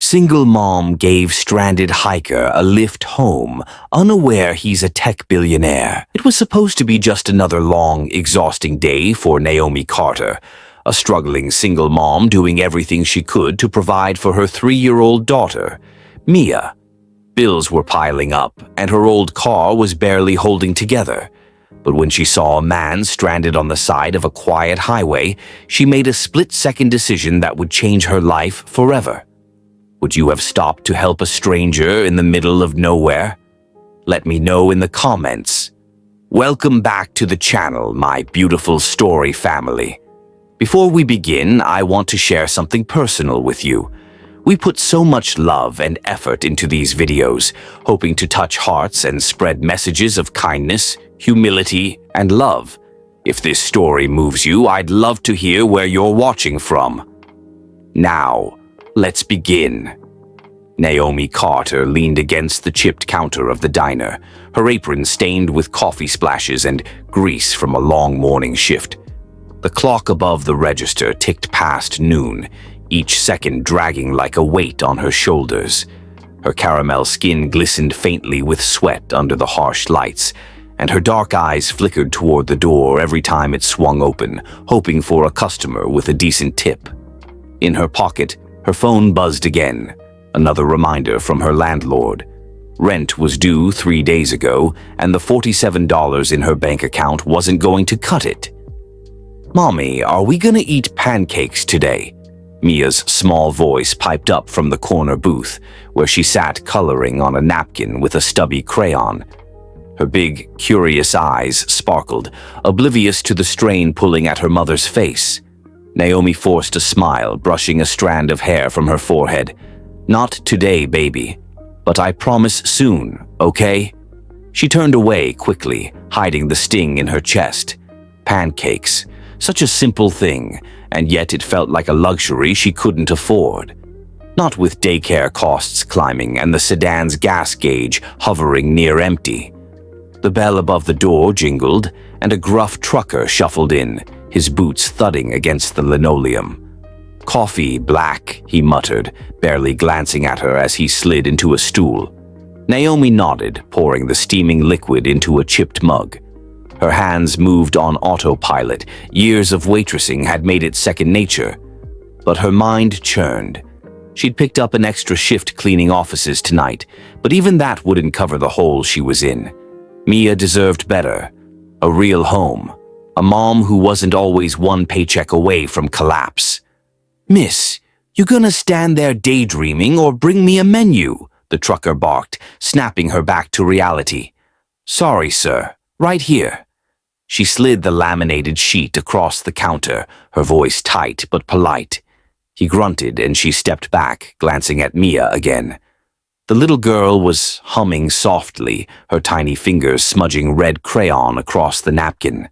Single mom gave stranded hiker a lift home, unaware he's a tech billionaire. It was supposed to be just another long, exhausting day for Naomi Carter, a struggling single mom doing everything she could to provide for her 3-year-old daughter, Mia. Bills were piling up, and her old car was barely holding together. But when she saw a man stranded on the side of a quiet highway, she made a split-second decision that would change her life forever. Would you have stopped to help a stranger in the middle of nowhere? Let me know in the comments. Welcome back to the channel, my beautiful story family. Before we begin, I want to share something personal with you. We put so much love and effort into these videos, hoping to touch hearts and spread messages of kindness, humility, and love. If this story moves you, I'd love to hear where you're watching from. Now, let's begin. Naomi Carter leaned against the chipped counter of the diner, her apron stained with coffee splashes and grease from a long morning shift. The clock above the register ticked past noon, each second dragging like a weight on her shoulders. Her caramel skin glistened faintly with sweat under the harsh lights, and her dark eyes flickered toward the door every time it swung open, hoping for a customer with a decent tip. In her pocket, her phone buzzed again, another reminder from her landlord. Rent was due 3 days ago, and the $47 in her bank account wasn't going to cut it. "Mommy, are we gonna eat pancakes today?" Mia's small voice piped up from the corner booth, where she sat coloring on a napkin with a stubby crayon. Her big, curious eyes sparkled, oblivious to the strain pulling at her mother's face. Naomi forced a smile, brushing a strand of hair from her forehead. "Not today, baby. But I promise soon, okay?" She turned away quickly, hiding the sting in her chest. Pancakes. Such a simple thing, and yet it felt like a luxury she couldn't afford. Not with daycare costs climbing and the sedan's gas gauge hovering near empty. The bell above the door jingled, and a gruff trucker shuffled in, his boots thudding against the linoleum. "Coffee, black," he muttered, barely glancing at her as he slid into a stool. Naomi nodded, pouring the steaming liquid into a chipped mug. Her hands moved on autopilot. Years of waitressing had made it second nature. But her mind churned. She'd picked up an extra shift cleaning offices tonight, but even that wouldn't cover the hole she was in. Mia deserved better. A real home. A mom who wasn't always one paycheck away from collapse. "Miss, you gonna stand there daydreaming or bring me a menu?" the trucker barked, snapping her back to reality. "Sorry, sir. Right here." She slid the laminated sheet across the counter, her voice tight but polite. He grunted and she stepped back, glancing at Mia again. The little girl was humming softly, her tiny fingers smudging red crayon across the napkin.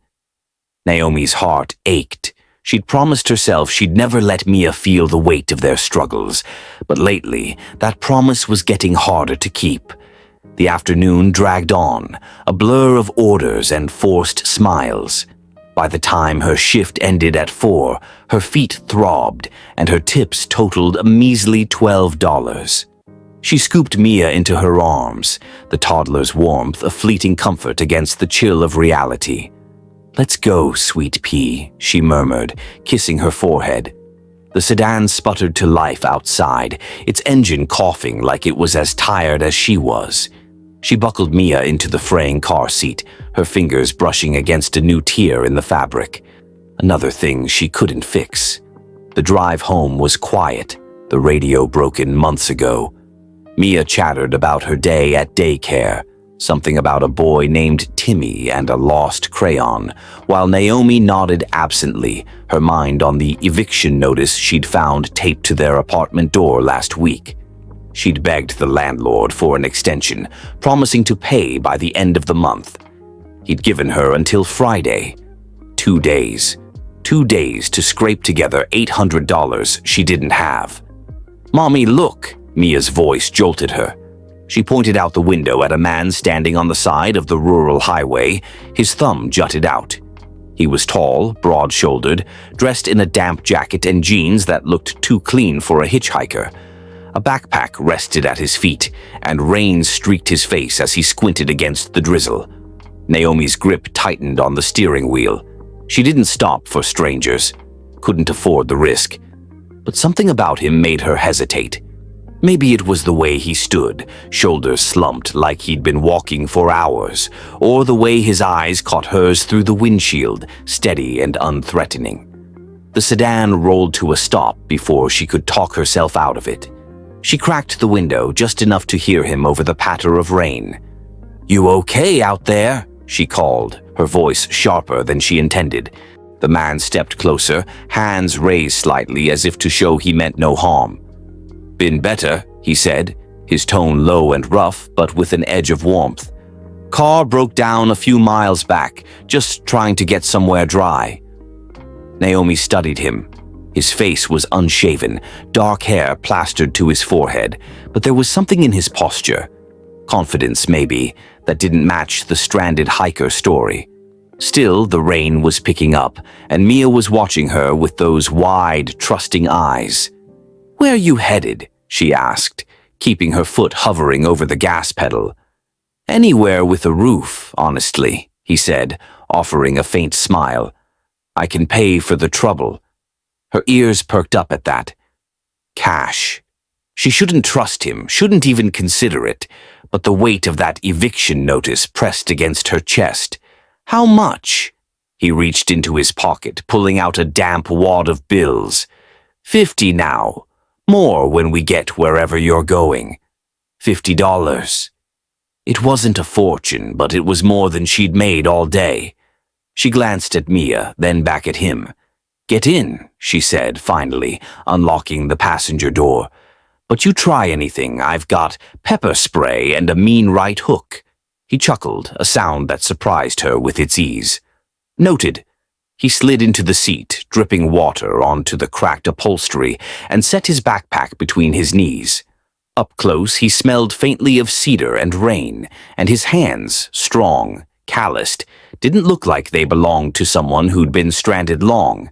Naomi's heart ached. She'd promised herself she'd never let Mia feel the weight of their struggles, but lately that promise was getting harder to keep. The afternoon dragged on, a blur of orders and forced smiles. By the time her shift ended at 4, her feet throbbed and her tips totaled a measly $12. She scooped Mia into her arms, the toddler's warmth a fleeting comfort against the chill of reality. "Let's go, sweet pea," she murmured, kissing her forehead. The sedan sputtered to life outside, its engine coughing like it was as tired as she was. She buckled Mia into the fraying car seat, her fingers brushing against a new tear in the fabric. Another thing she couldn't fix. The drive home was quiet, the radio broken months ago. Mia chattered about her day at daycare, something about a boy named Timmy and a lost crayon, while Naomi nodded absently, her mind on the eviction notice she'd found taped to their apartment door last week. She'd begged the landlord for an extension, promising to pay by the end of the month. He'd given her until Friday. 2 days. 2 days to scrape together $800 she didn't have. "Mommy, look!" Mia's voice jolted her. She pointed out the window at a man standing on the side of the rural highway, his thumb jutted out. He was tall, broad-shouldered, dressed in a damp jacket and jeans that looked too clean for a hitchhiker. A backpack rested at his feet, and rain streaked his face as he squinted against the drizzle. Naomi's grip tightened on the steering wheel. She didn't stop for strangers, couldn't afford the risk. But something about him made her hesitate. Maybe it was the way he stood, shoulders slumped like he'd been walking for hours, or the way his eyes caught hers through the windshield, steady and unthreatening. The sedan rolled to a stop before she could talk herself out of it. She cracked the window just enough to hear him over the patter of rain. "You okay out there?" she called, her voice sharper than she intended. The man stepped closer, hands raised slightly as if to show he meant no harm. "Been better," he said, his tone low and rough, but with an edge of warmth. "Car broke down a few miles back, just trying to get somewhere dry." Naomi studied him. His face was unshaven, dark hair plastered to his forehead, but there was something in his posture, confidence maybe, that didn't match the stranded hiker story. Still, the rain was picking up, and Mia was watching her with those wide, trusting eyes. "Where are you headed?" she asked, keeping her foot hovering over the gas pedal. "Anywhere with a roof, honestly," he said, offering a faint smile. "I can pay for the trouble." Her ears perked up at that. Cash. She shouldn't trust him, shouldn't even consider it, but the weight of that eviction notice pressed against her chest. "How much?" He reached into his pocket, pulling out a damp wad of bills. "50 now. More when we get wherever you're going. $50. It wasn't a fortune, but it was more than she'd made all day. She glanced at Mia, then back at him. "Get in," she said finally, unlocking the passenger door. "But you try anything, I've got pepper spray and a mean right hook." He chuckled, a sound that surprised her with its ease. "Noted." He slid into the seat, dripping water onto the cracked upholstery, and set his backpack between his knees. Up close, he smelled faintly of cedar and rain, and his hands, strong, calloused, didn't look like they belonged to someone who'd been stranded long.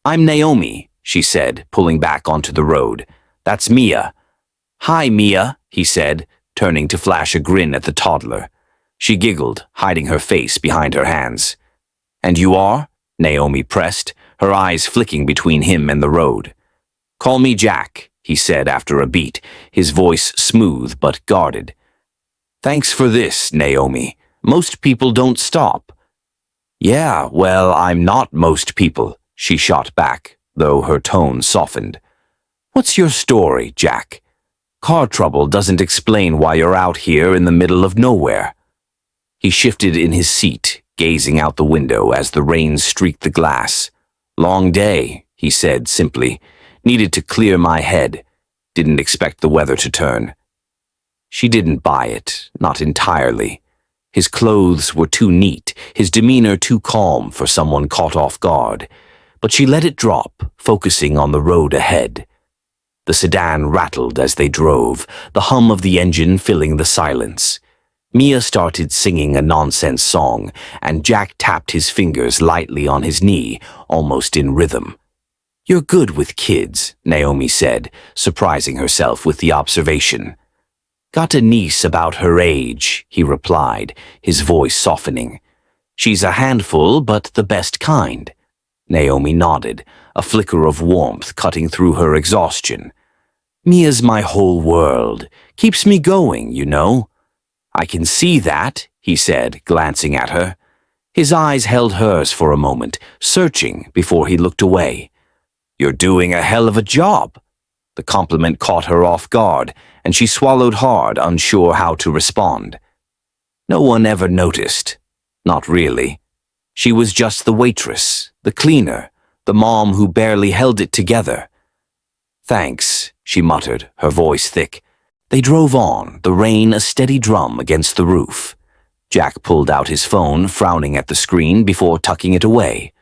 "I'm Naomi," she said, pulling back onto the road. "That's Mia." "Hi, Mia," he said, turning to flash a grin at the toddler. She giggled, hiding her face behind her hands. "And you are?" Naomi pressed, her eyes flicking between him and the road. "Call me Jack," he said after a beat, his voice smooth but guarded. "Thanks for this, Naomi. Most people don't stop." "Yeah, well, I'm not most people," she shot back, though her tone softened. "What's your story, Jack? Car trouble doesn't explain why you're out here in the middle of nowhere." He shifted in his seat, gazing out the window as the rain streaked the glass. "Long day," he said simply. "Needed to clear my head. Didn't expect the weather to turn." She didn't buy it, not entirely. His clothes were too neat, his demeanor too calm for someone caught off guard. But she let it drop, focusing on the road ahead. The sedan rattled as they drove, the hum of the engine filling the silence. Mia started singing a nonsense song, and Jack tapped his fingers lightly on his knee, almost in rhythm. "You're good with kids," Naomi said, surprising herself with the observation. "Got a niece about her age," he replied, his voice softening. "She's a handful, but the best kind." Naomi nodded, a flicker of warmth cutting through her exhaustion. "Mia's my whole world. Keeps me going, you know." "I can see that," he said, glancing at her. His eyes held hers for a moment, searching before he looked away. "You're doing a hell of a job." The compliment caught her off guard, and she swallowed hard, unsure how to respond. No one ever noticed. Not really. She was just the waitress, the cleaner, the mom who barely held it together. "Thanks," she muttered, her voice thick. They drove on, the rain a steady drum against the roof. Jack pulled out his phone, frowning at the screen before tucking it away.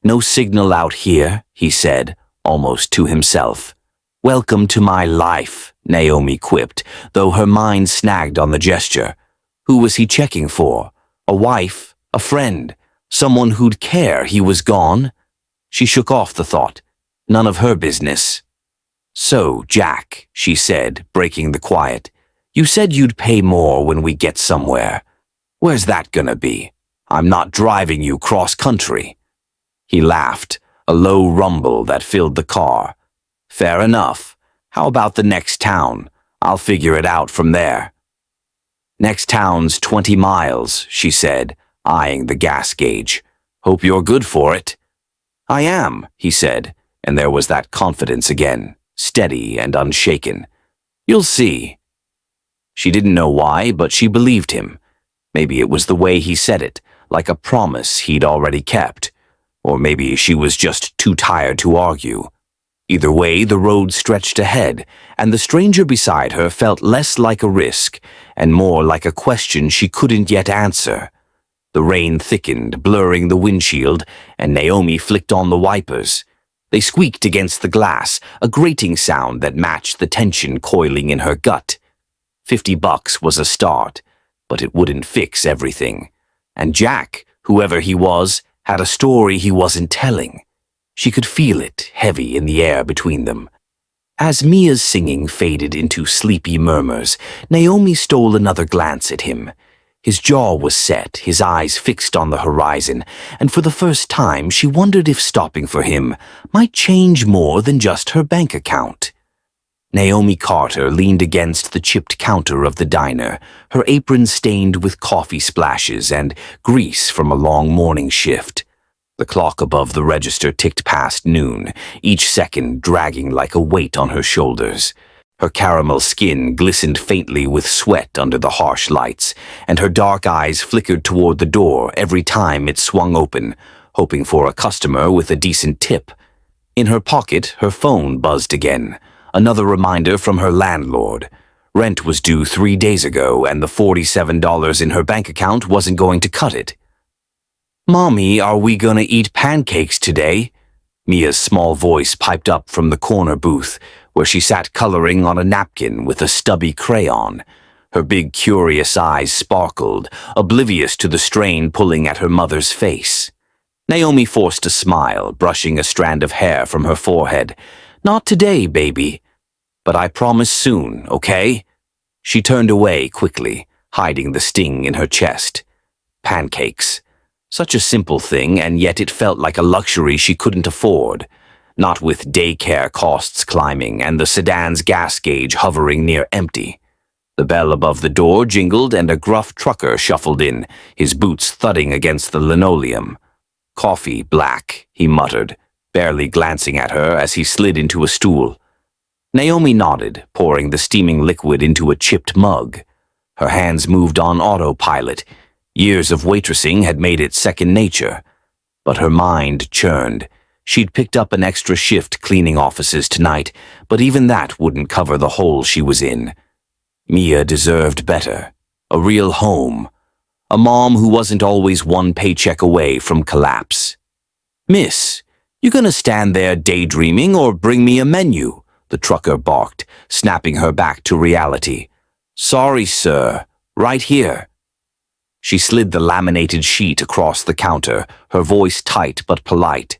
"No signal out here," he said, almost to himself. "Welcome to my life," Naomi quipped, though her mind snagged on the gesture. Who was he checking for? A wife? A friend? Someone who'd care he was gone? She shook off the thought. None of her business. "So, Jack," she said, breaking the quiet, "you said you'd pay more when we get somewhere. Where's that gonna be? I'm not driving you cross-country." He laughed, a low rumble that filled the car. "Fair enough. How about the next town? I'll figure it out from there." "Next town's 20 miles, she said, eyeing the gas gauge. "Hope you're good for it." "I am," he said, and there was that confidence again, steady and unshaken. "You'll see." She didn't know why, but she believed him. Maybe it was the way he said it, like a promise he'd already kept. Or maybe she was just too tired to argue. Either way, the road stretched ahead, and the stranger beside her felt less like a risk and more like a question she couldn't yet answer. The rain thickened, blurring the windshield, and Naomi flicked on the wipers. They squeaked against the glass, a grating sound that matched the tension coiling in her gut. $50 was a start, but it wouldn't fix everything. And Jack, whoever he was, had a story he wasn't telling. She could feel it, heavy in the air between them. As Mia's singing faded into sleepy murmurs, Naomi stole another glance at him. His jaw was set, his eyes fixed on the horizon, and for the first time she wondered if stopping for him might change more than just her bank account. Naomi Carter leaned against the chipped counter of the diner, her apron stained with coffee splashes and grease from a long morning shift. The clock above the register ticked past noon, each second dragging like a weight on her shoulders. Her caramel skin glistened faintly with sweat under the harsh lights, and her dark eyes flickered toward the door every time it swung open, hoping for a customer with a decent tip. In her pocket, her phone buzzed again, another reminder from her landlord. Rent was due 3 days ago, and the $47 in her bank account wasn't going to cut it. "Mommy, are we gonna eat pancakes today?" Mia's small voice piped up from the corner booth, where she sat coloring on a napkin with a stubby crayon. Her big, curious eyes sparkled, oblivious to the strain pulling at her mother's face. Naomi forced a smile, brushing a strand of hair from her forehead. "Not today, baby. But I promise soon, okay?" She turned away quickly, hiding the sting in her chest. Pancakes. Such a simple thing, and yet it felt like a luxury she couldn't afford. Not with daycare costs climbing and the sedan's gas gauge hovering near empty. The bell above the door jingled and a gruff trucker shuffled in, his boots thudding against the linoleum. "Coffee, black," he muttered, barely glancing at her as he slid into a stool. Naomi nodded, pouring the steaming liquid into a chipped mug. Her hands moved on autopilot. Years of waitressing had made it second nature. But her mind churned. She'd picked up an extra shift cleaning offices tonight, but even that wouldn't cover the hole she was in. Mia deserved better. A real home. A mom who wasn't always one paycheck away from collapse. "Miss, you gonna stand there daydreaming or bring me a menu?" the trucker barked, snapping her back to reality. "Sorry, sir. Right here." She slid the laminated sheet across the counter, her voice tight but polite.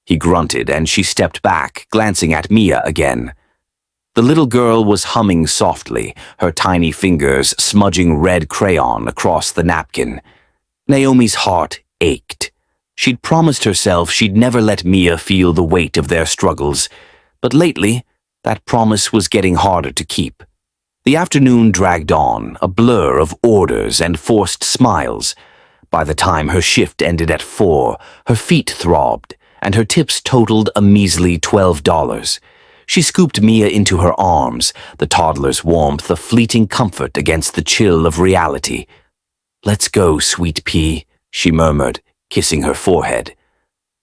He grunted, and she stepped back, glancing at Mia again. The little girl was humming softly, her tiny fingers smudging red crayon across the napkin. Naomi's heart ached. She'd promised herself she'd never let Mia feel the weight of their struggles, but lately, that promise was getting harder to keep. The afternoon dragged on, a blur of orders and forced smiles. By the time her shift ended at 4, her feet throbbed, and her tips totaled a measly $12. She scooped Mia into her arms, the toddler's warmth a fleeting comfort against the chill of reality. "Let's go, sweet pea," she murmured, kissing her forehead.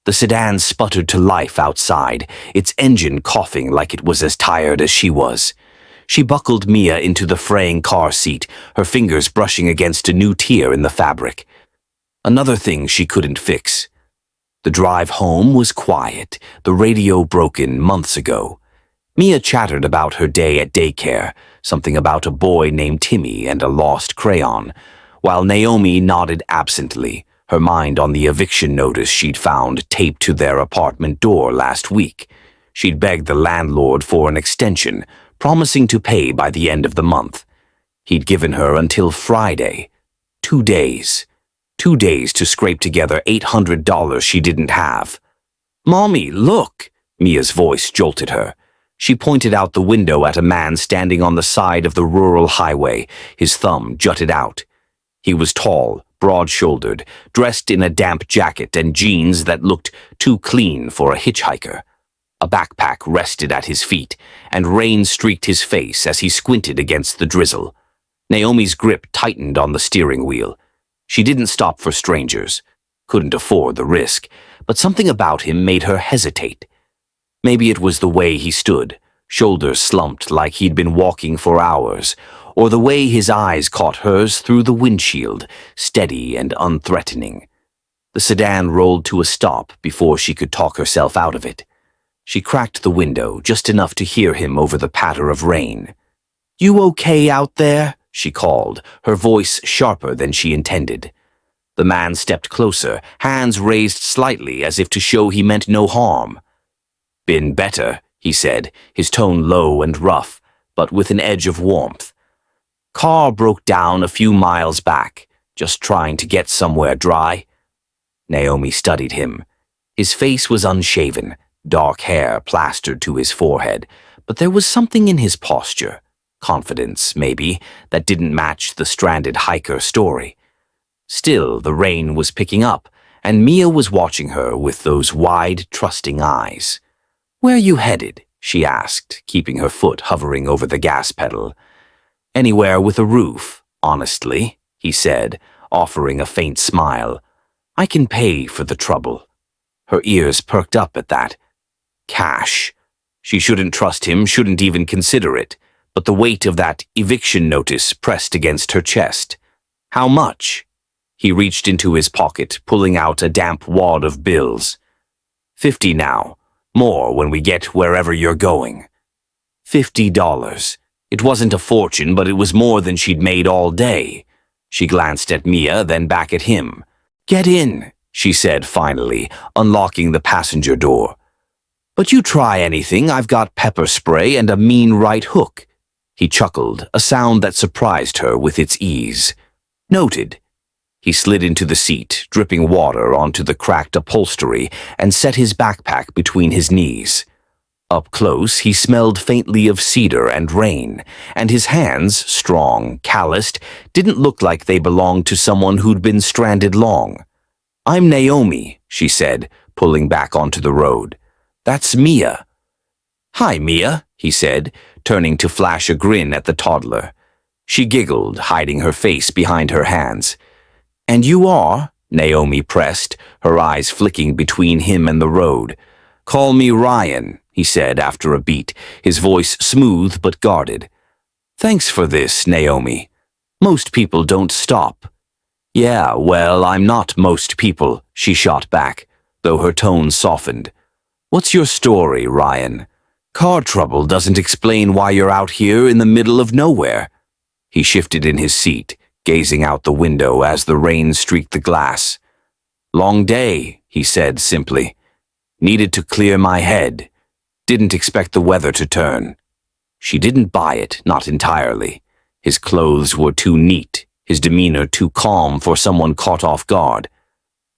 The sedan sputtered to life outside, its engine coughing like it was as tired as she was. She buckled Mia into the fraying car seat, her fingers brushing against a new tear in the fabric. Another thing she couldn't fix. The drive home was quiet, the radio broken months ago. Mia chattered about her day at daycare, something about a boy named Timmy and a lost crayon, while Naomi nodded absently, her mind on the eviction notice she'd found taped to their apartment door last week. She'd begged the landlord for an extension, promising to pay by the end of the month. He'd given her until Friday. 2 days. 2 days to scrape together $800 she didn't have. "Mommy, look!" Mia's voice jolted her. She pointed out the window at a man standing on the side of the rural highway, his thumb jutted out. He was tall, broad-shouldered, dressed in a damp jacket and jeans that looked too clean for a hitchhiker. A backpack rested at his feet, and rain streaked his face as he squinted against the drizzle. Naomi's grip tightened on the steering wheel. She didn't stop for strangers, couldn't afford the risk, but something about him made her hesitate. Maybe it was the way he stood, shoulders slumped like he'd been walking for hours, or the way his eyes caught hers through the windshield, steady and unthreatening. The sedan rolled to a stop before she could talk herself out of it. She cracked the window just enough to hear him over the patter of rain. "You okay out there?" she called, her voice sharper than she intended. The man stepped closer, hands raised slightly as if to show he meant no harm. "Been better," he said, his tone low and rough, but with an edge of warmth. "Car broke down a few miles back, just trying to get somewhere dry." Naomi studied him. His face was unshaven, dark hair plastered to his forehead, but there was something in his posture, confidence maybe, that didn't match the stranded hiker story. Still, the rain was picking up, and Mia was watching her with those wide, trusting eyes. "Where you headed?" she asked, keeping her foot hovering over the gas pedal. "Anywhere with a roof, honestly," he said, offering a faint smile. "I can pay for the trouble." Her ears perked up at that. Cash. She shouldn't trust him, shouldn't even consider it, but the weight of that eviction notice pressed against her chest. "How much?" He reached into his pocket, pulling out a damp wad of bills. "50 now. More when we get wherever you're going." $50. It wasn't a fortune, but it was more than she'd made all day. She glanced at Mia, then back at him. "Get in," she said finally, unlocking the passenger door. "But you try anything, I've got pepper spray and a mean right hook." He chuckled, a sound that surprised her with its ease. "Noted." He slid into the seat, dripping water onto the cracked upholstery, and set his backpack between his knees. Up close, he smelled faintly of cedar and rain, and his hands, strong, calloused, didn't look like they belonged to someone who'd been stranded long. "I'm Naomi," she said, pulling back onto the road. "That's Mia." "Hi, Mia," he said, turning to flash a grin at the toddler. She giggled, hiding her face behind her hands. "And you are?" Naomi pressed, her eyes flicking between him and the road. "Call me Ryan," he said after a beat, his voice smooth but guarded. "Thanks for this, Naomi. Most people don't stop." "Yeah, well, I'm not most people," she shot back, though her tone softened. "What's your story, Ryan? Car trouble doesn't explain why you're out here in the middle of nowhere." He shifted in his seat, gazing out the window as the rain streaked the glass. "Long day," he said simply. "Needed to clear my head. Didn't expect the weather to turn." She didn't buy it, not entirely. His clothes were too neat, his demeanor too calm for someone caught off guard.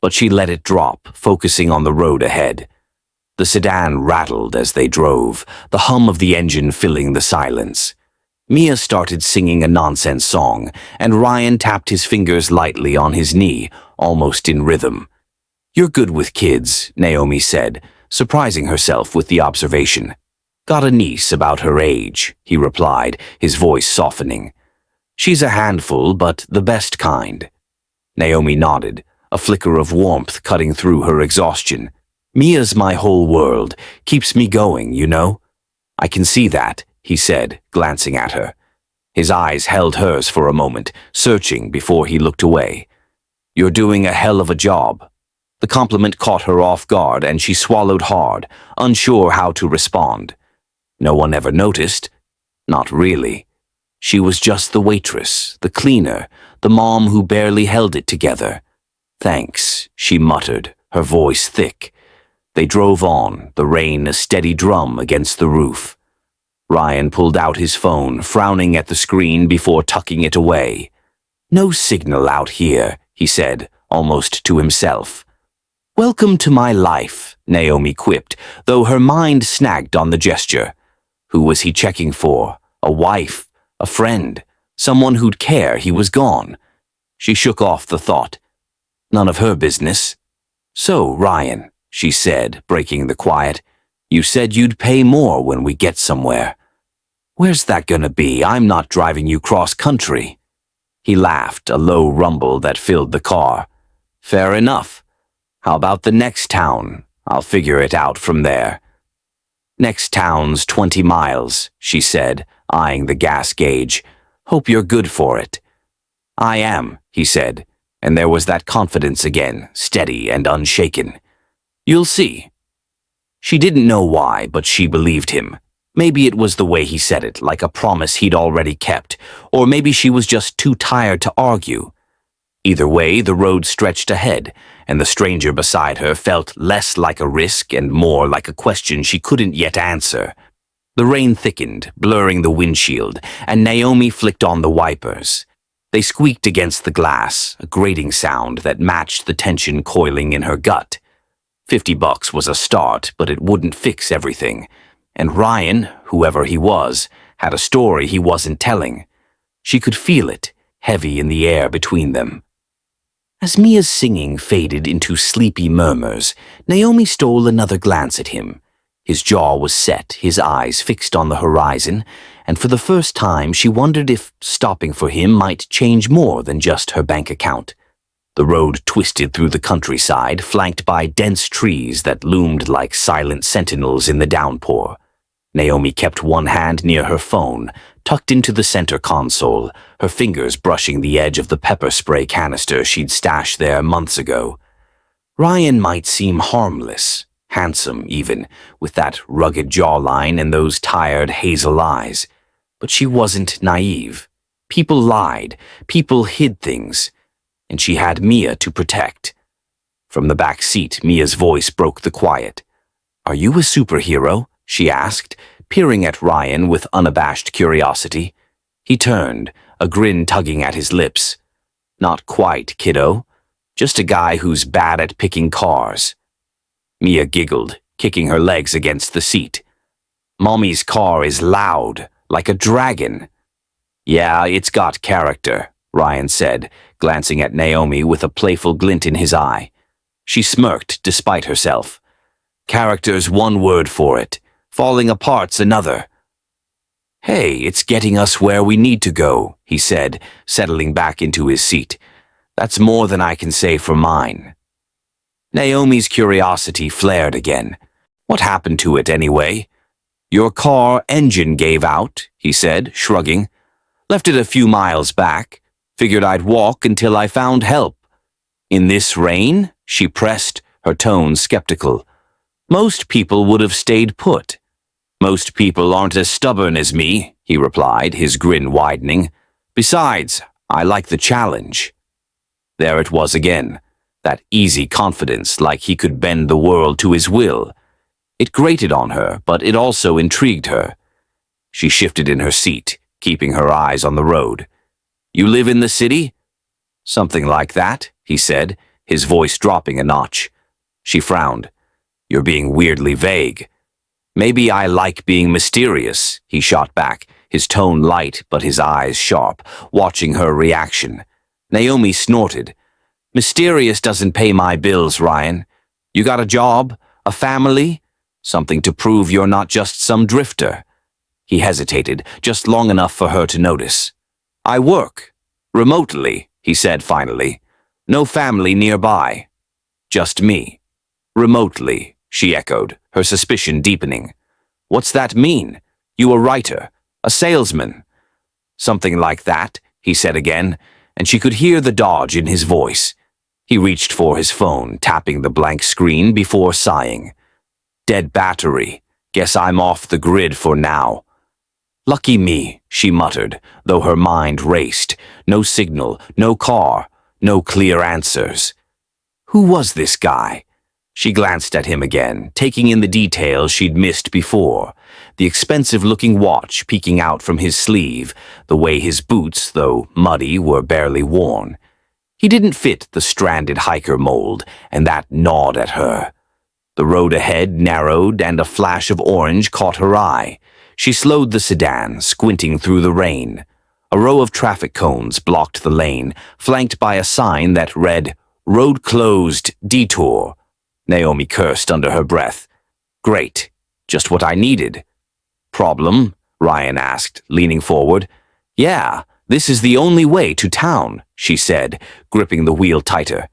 But she let it drop, focusing on the road ahead. The sedan rattled as they drove, the hum of the engine filling the silence. Mia started singing a nonsense song, and Ryan tapped his fingers lightly on his knee, almost in rhythm. "You're good with kids," Naomi said, surprising herself with the observation. "Got a niece about her age," he replied, his voice softening. "She's a handful, but the best kind." Naomi nodded, a flicker of warmth cutting through her exhaustion. "Mia's my whole world, keeps me going, you know." "I can see that," he said, glancing at her. His eyes held hers for a moment, searching before he looked away. "You're doing a hell of a job." The compliment caught her off guard, and she swallowed hard, unsure how to respond. No one ever noticed. Not really. She was just the waitress, the cleaner, the mom who barely held it together. "Thanks," she muttered, her voice thick. They drove on, the rain a steady drum against the roof. Ryan pulled out his phone, frowning at the screen before tucking it away. "No signal out here," he said, almost to himself. "Welcome to my life," Naomi quipped, though her mind snagged on the gesture. Who was he checking for? A wife? A friend? Someone who'd care he was gone? She shook off the thought. None of her business. "So, Ryan," she said, breaking the quiet, "you said you'd pay more when we get somewhere. Where's that gonna be? I'm not driving you cross-country." He laughed, a low rumble that filled the car. "Fair enough. How about the next town? I'll figure it out from there." "Next town's 20 miles, she said, eyeing the gas gauge. "Hope you're good for it." "I am," he said, and there was that confidence again, steady and unshaken. "You'll see." She didn't know why, but she believed him. Maybe it was the way he said it, like a promise he'd already kept, or maybe she was just too tired to argue. Either way, the road stretched ahead, and the stranger beside her felt less like a risk and more like a question she couldn't yet answer. The rain thickened, blurring the windshield, and Naomi flicked on the wipers. They squeaked against the glass, a grating sound that matched the tension coiling in her gut. $50 was a start, but it wouldn't fix everything. And Ryan, whoever he was, had a story he wasn't telling. She could feel it, heavy in the air between them. As Mia's singing faded into sleepy murmurs, Naomi stole another glance at him. His jaw was set, his eyes fixed on the horizon, and for the first time she wondered if stopping for him might change more than just her bank account. The road twisted through the countryside, flanked by dense trees that loomed like silent sentinels in the downpour. Naomi kept one hand near her phone, tucked into the center console, her fingers brushing the edge of the pepper spray canister she'd stashed there months ago. Ryan might seem harmless, handsome even, with that rugged jawline and those tired hazel eyes. But she wasn't naive. People lied, people hid things, and she had Mia to protect. From the back seat, Mia's voice broke the quiet. "Are you a superhero?" she asked, peering at Ryan with unabashed curiosity. He turned, a grin tugging at his lips. "Not quite, kiddo. Just a guy who's bad at picking cars." Mia giggled, kicking her legs against the seat. "Mommy's car is loud, like a dragon." "Yeah, it's got character," Ryan said, glancing at Naomi with a playful glint in his eye. She smirked despite herself. "Character's one word for it. Falling apart's another." "Hey, it's getting us where we need to go," he said, settling back into his seat. "That's more than I can say for mine." Naomi's curiosity flared again. "What happened to it anyway?" "Your car engine gave out," he said, shrugging. "Left it a few miles back. Figured I'd walk until I found help." "In this rain?" she pressed, her tone skeptical. "Most people would have stayed put." "Most people aren't as stubborn as me," he replied, his grin widening. "Besides, I like the challenge." There it was again, that easy confidence, like he could bend the world to his will. It grated on her, but it also intrigued her. She shifted in her seat, keeping her eyes on the road. "You live in the city?" "Something like that," he said, his voice dropping a notch. She frowned. "You're being weirdly vague." "Maybe I like being mysterious," he shot back, his tone light but his eyes sharp, watching her reaction. Naomi snorted. "Mysterious doesn't pay my bills, Ryan. You got a job? A family? Something to prove you're not just some drifter." He hesitated, just long enough for her to notice. "I work. Remotely," he said finally. "No family nearby. Just me." "Remotely," she echoed, her suspicion deepening. "What's that mean? You a writer? A salesman?" "Something like that," he said again, and she could hear the dodge in his voice. He reached for his phone, tapping the blank screen before sighing. "Dead battery. Guess I'm off the grid for now." "Lucky me," she muttered, though her mind raced. No signal, no car, no clear answers. Who was this guy? She glanced at him again, taking in the details she'd missed before. The expensive-looking watch peeking out from his sleeve, the way his boots, though muddy, were barely worn. He didn't fit the stranded hiker mold, and that gnawed at her. The road ahead narrowed, and a flash of orange caught her eye. She slowed the sedan, squinting through the rain. A row of traffic cones blocked the lane, flanked by a sign that read, "Road closed, detour." Naomi cursed under her breath. Great, just what I needed. Problem? Ryan asked, leaning forward. Yeah, this is the only way to town, she said, gripping the wheel tighter.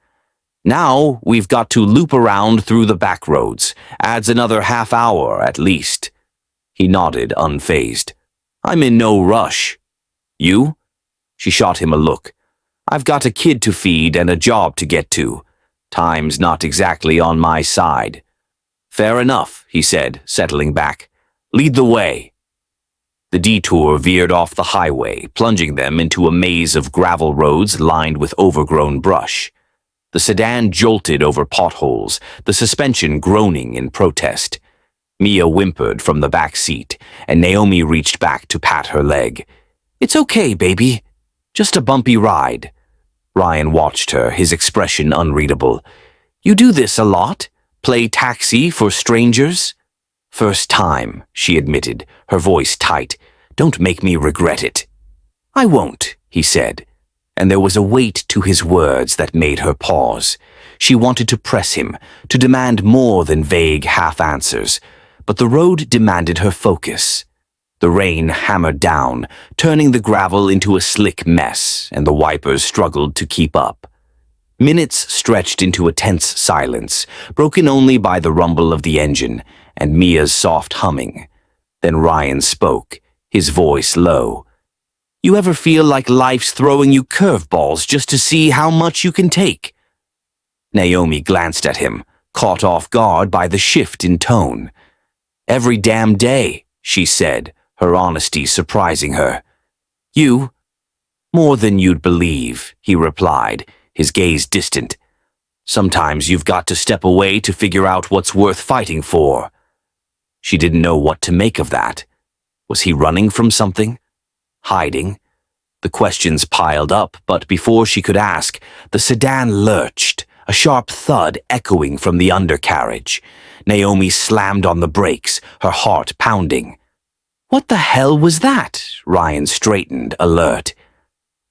Now we've got to loop around through the back roads. Adds another half hour at least. He nodded, unfazed. I'm in no rush. You? She shot him a look. I've got a kid to feed and a job to get to. Time's not exactly on my side. Fair enough, he said, settling back. Lead the way. The detour veered off the highway, plunging them into a maze of gravel roads lined with overgrown brush. The sedan jolted over potholes, the suspension groaning in protest. Mia whimpered from the back seat, and Naomi reached back to pat her leg. It's okay, baby. Just a bumpy ride. Ryan watched her, his expression unreadable. You do this a lot? Play taxi for strangers? First time, she admitted, her voice tight. Don't make me regret it. I won't, he said, and there was a weight to his words that made her pause. She wanted to press him, to demand more than vague half-answers, but the road demanded her focus. The rain hammered down, turning the gravel into a slick mess, and the wipers struggled to keep up. Minutes stretched into a tense silence, broken only by the rumble of the engine and Mia's soft humming. Then Ryan spoke, his voice low. You ever feel like life's throwing you curveballs just to see how much you can take? Naomi glanced at him, caught off guard by the shift in tone. Every damn day, she said, her honesty surprising her. You? More than you'd believe, he replied, his gaze distant. Sometimes you've got to step away to figure out what's worth fighting for. She didn't know what to make of that. Was he running from something? Hiding? The questions piled up, but before she could ask, the sedan lurched, a sharp thud echoing from the undercarriage. Naomi slammed on the brakes, her heart pounding. What the hell was that? Ryan straightened, alert.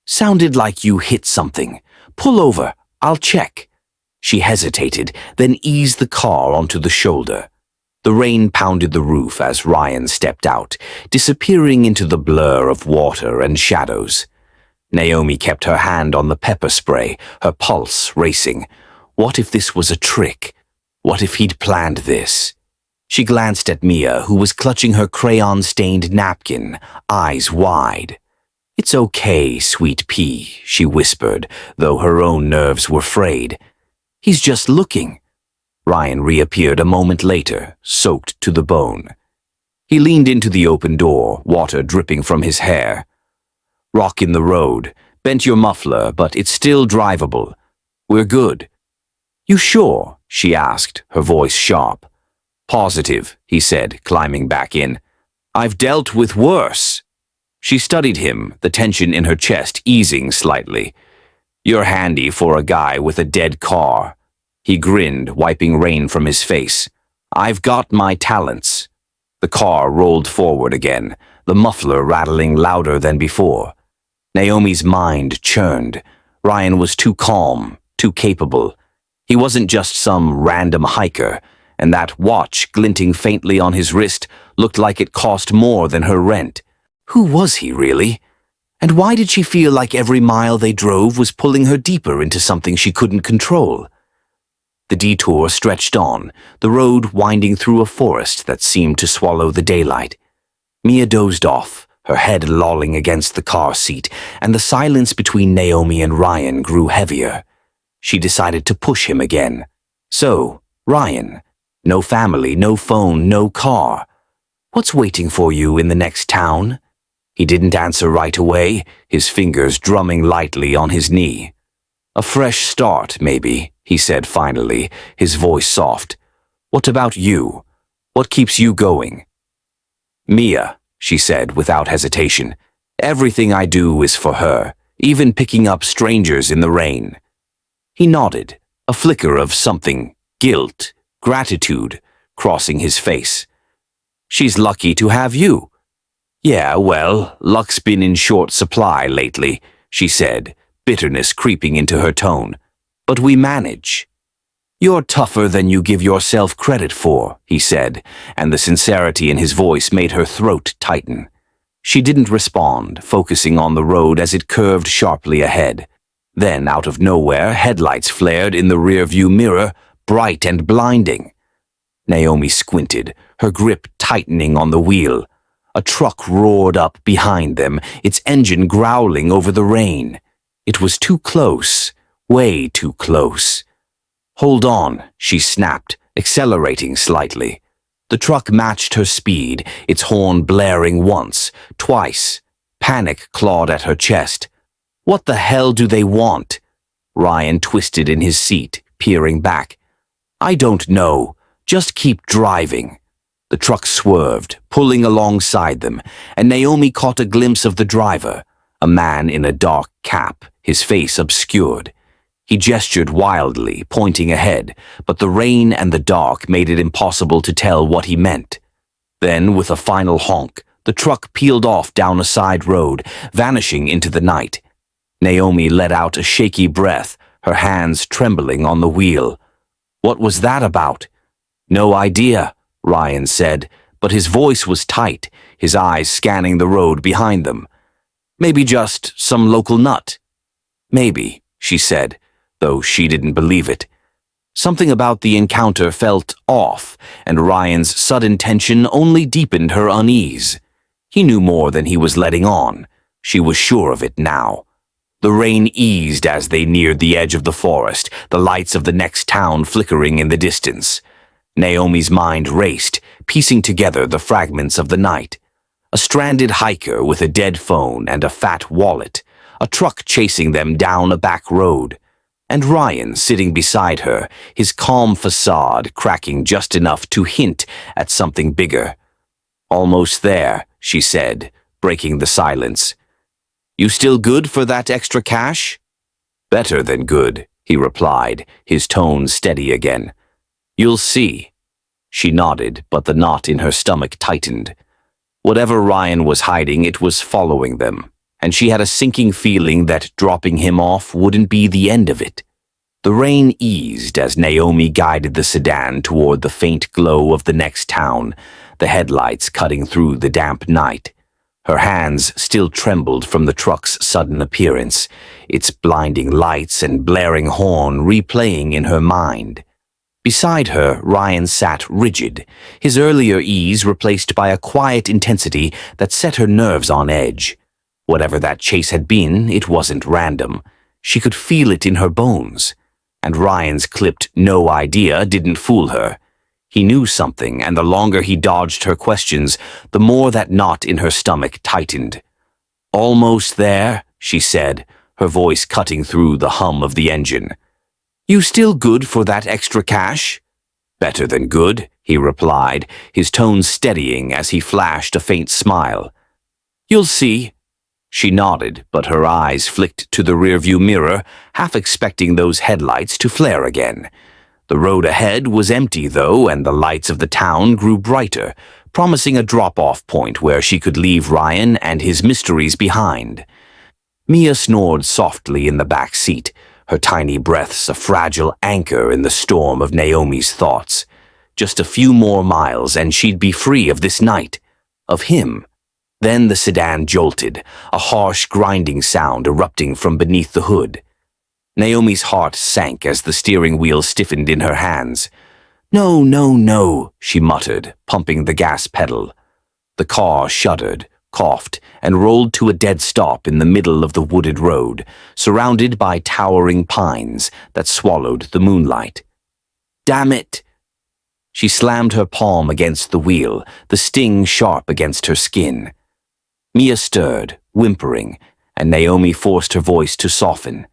Sounded like you hit something. Pull over, I'll check. She hesitated, then eased the car onto the shoulder. The rain pounded the roof as Ryan stepped out, disappearing into the blur of water and shadows. Naomi kept her hand on the pepper spray, her pulse racing. What if this was a trick? What if he'd planned this? She glanced at Mia, who was clutching her crayon-stained napkin, eyes wide. It's okay, sweet pea, she whispered, though her own nerves were frayed. He's just looking. Ryan reappeared a moment later, soaked to the bone. He leaned into the open door, water dripping from his hair. Rock in the road, bent your muffler, but it's still drivable. We're good. You sure? She asked, her voice sharp. Positive, he said, climbing back in. I've dealt with worse. She studied him, the tension in her chest easing slightly. You're handy for a guy with a dead car. He grinned, wiping rain from his face. I've got my talents. The car rolled forward again, the muffler rattling louder than before. Naomi's mind churned. Ryan was too calm, too capable. He wasn't just some random hiker, and that watch glinting faintly on his wrist looked like it cost more than her rent. Who was he, really? And why did she feel like every mile they drove was pulling her deeper into something she couldn't control? The detour stretched on, the road winding through a forest that seemed to swallow the daylight. Mia dozed off, her head lolling against the car seat, and the silence between Naomi and Ryan grew heavier. She decided to push him again. So, Ryan, no family, no phone, no car. What's waiting for you in the next town? He didn't answer right away, his fingers drumming lightly on his knee. A fresh start, maybe, he said finally, his voice soft. What about you? What keeps you going? Mia, she said without hesitation. Everything I do is for her, even picking up strangers in the rain. He nodded, a flicker of something, guilt, gratitude, crossing his face. She's lucky to have you. Yeah, well, luck's been in short supply lately, she said, bitterness creeping into her tone. But we manage. You're tougher than you give yourself credit for, he said, and the sincerity in his voice made her throat tighten. She didn't respond, focusing on the road as it curved sharply ahead. Then, out of nowhere, headlights flared in the rearview mirror, bright and blinding. Naomi squinted, her grip tightening on the wheel. A truck roared up behind them, its engine growling over the rain. It was too close, way too close. Hold on, she snapped, accelerating slightly. The truck matched her speed, its horn blaring once, twice. Panic clawed at her chest. What the hell do they want? Ryan twisted in his seat, peering back. I don't know. Just keep driving. The truck swerved, pulling alongside them, and Naomi caught a glimpse of the driver, a man in a dark cap, his face obscured. He gestured wildly, pointing ahead, but the rain and the dark made it impossible to tell what he meant. Then, with a final honk, the truck peeled off down a side road, vanishing into the night. Naomi let out a shaky breath, her hands trembling on the wheel. What was that about? No idea, Ryan said, but his voice was tight, his eyes scanning the road behind them. Maybe just some local nut. Maybe, she said, though she didn't believe it. Something about the encounter felt off, and Ryan's sudden tension only deepened her unease. He knew more than he was letting on. She was sure of it now. The rain eased as they neared the edge of the forest, the lights of the next town flickering in the distance. Naomi's mind raced, piecing together the fragments of the night. A stranded hiker with a dead phone and a fat wallet, a truck chasing them down a back road, and Ryan sitting beside her, his calm facade cracking just enough to hint at something bigger. Almost there, she said, breaking the silence. You still good for that extra cash? Better than good, he replied, his tone steady again. You'll see. She nodded, but the knot in her stomach tightened. Whatever Ryan was hiding, it was following them, and she had a sinking feeling that dropping him off wouldn't be the end of it. The rain eased as Naomi guided the sedan toward the faint glow of the next town, the headlights cutting through the damp night. Her hands still trembled from the truck's sudden appearance, its blinding lights and blaring horn replaying in her mind. Beside her, Ryan sat rigid, his earlier ease replaced by a quiet intensity that set her nerves on edge. Whatever that chase had been, it wasn't random. She could feel it in her bones. And Ryan's clipped "no idea" didn't fool her. He knew something, and the longer he dodged her questions, the more that knot in her stomach tightened. Almost there, she said, her voice cutting through the hum of the engine. You still good for that extra cash? Better than good, he replied, his tone steadying as he flashed a faint smile. You'll see. She nodded, but her eyes flicked to the rearview mirror, half expecting those headlights to flare again. The road ahead was empty, though, and the lights of the town grew brighter, promising a drop-off point where she could leave Ryan and his mysteries behind. Mia snored softly in the back seat, her tiny breaths a fragile anchor in the storm of Naomi's thoughts. Just a few more miles and she'd be free of this night, of him. Then the sedan jolted, a harsh grinding sound erupting from beneath the hood. Naomi's heart sank as the steering wheel stiffened in her hands. No, no, no, she muttered, pumping the gas pedal. The car shuddered, coughed, and rolled to a dead stop in the middle of the wooded road, surrounded by towering pines that swallowed the moonlight. Damn it! She slammed her palm against the wheel, the sting sharp against her skin. Mia stirred, whimpering, and Naomi forced her voice to soften.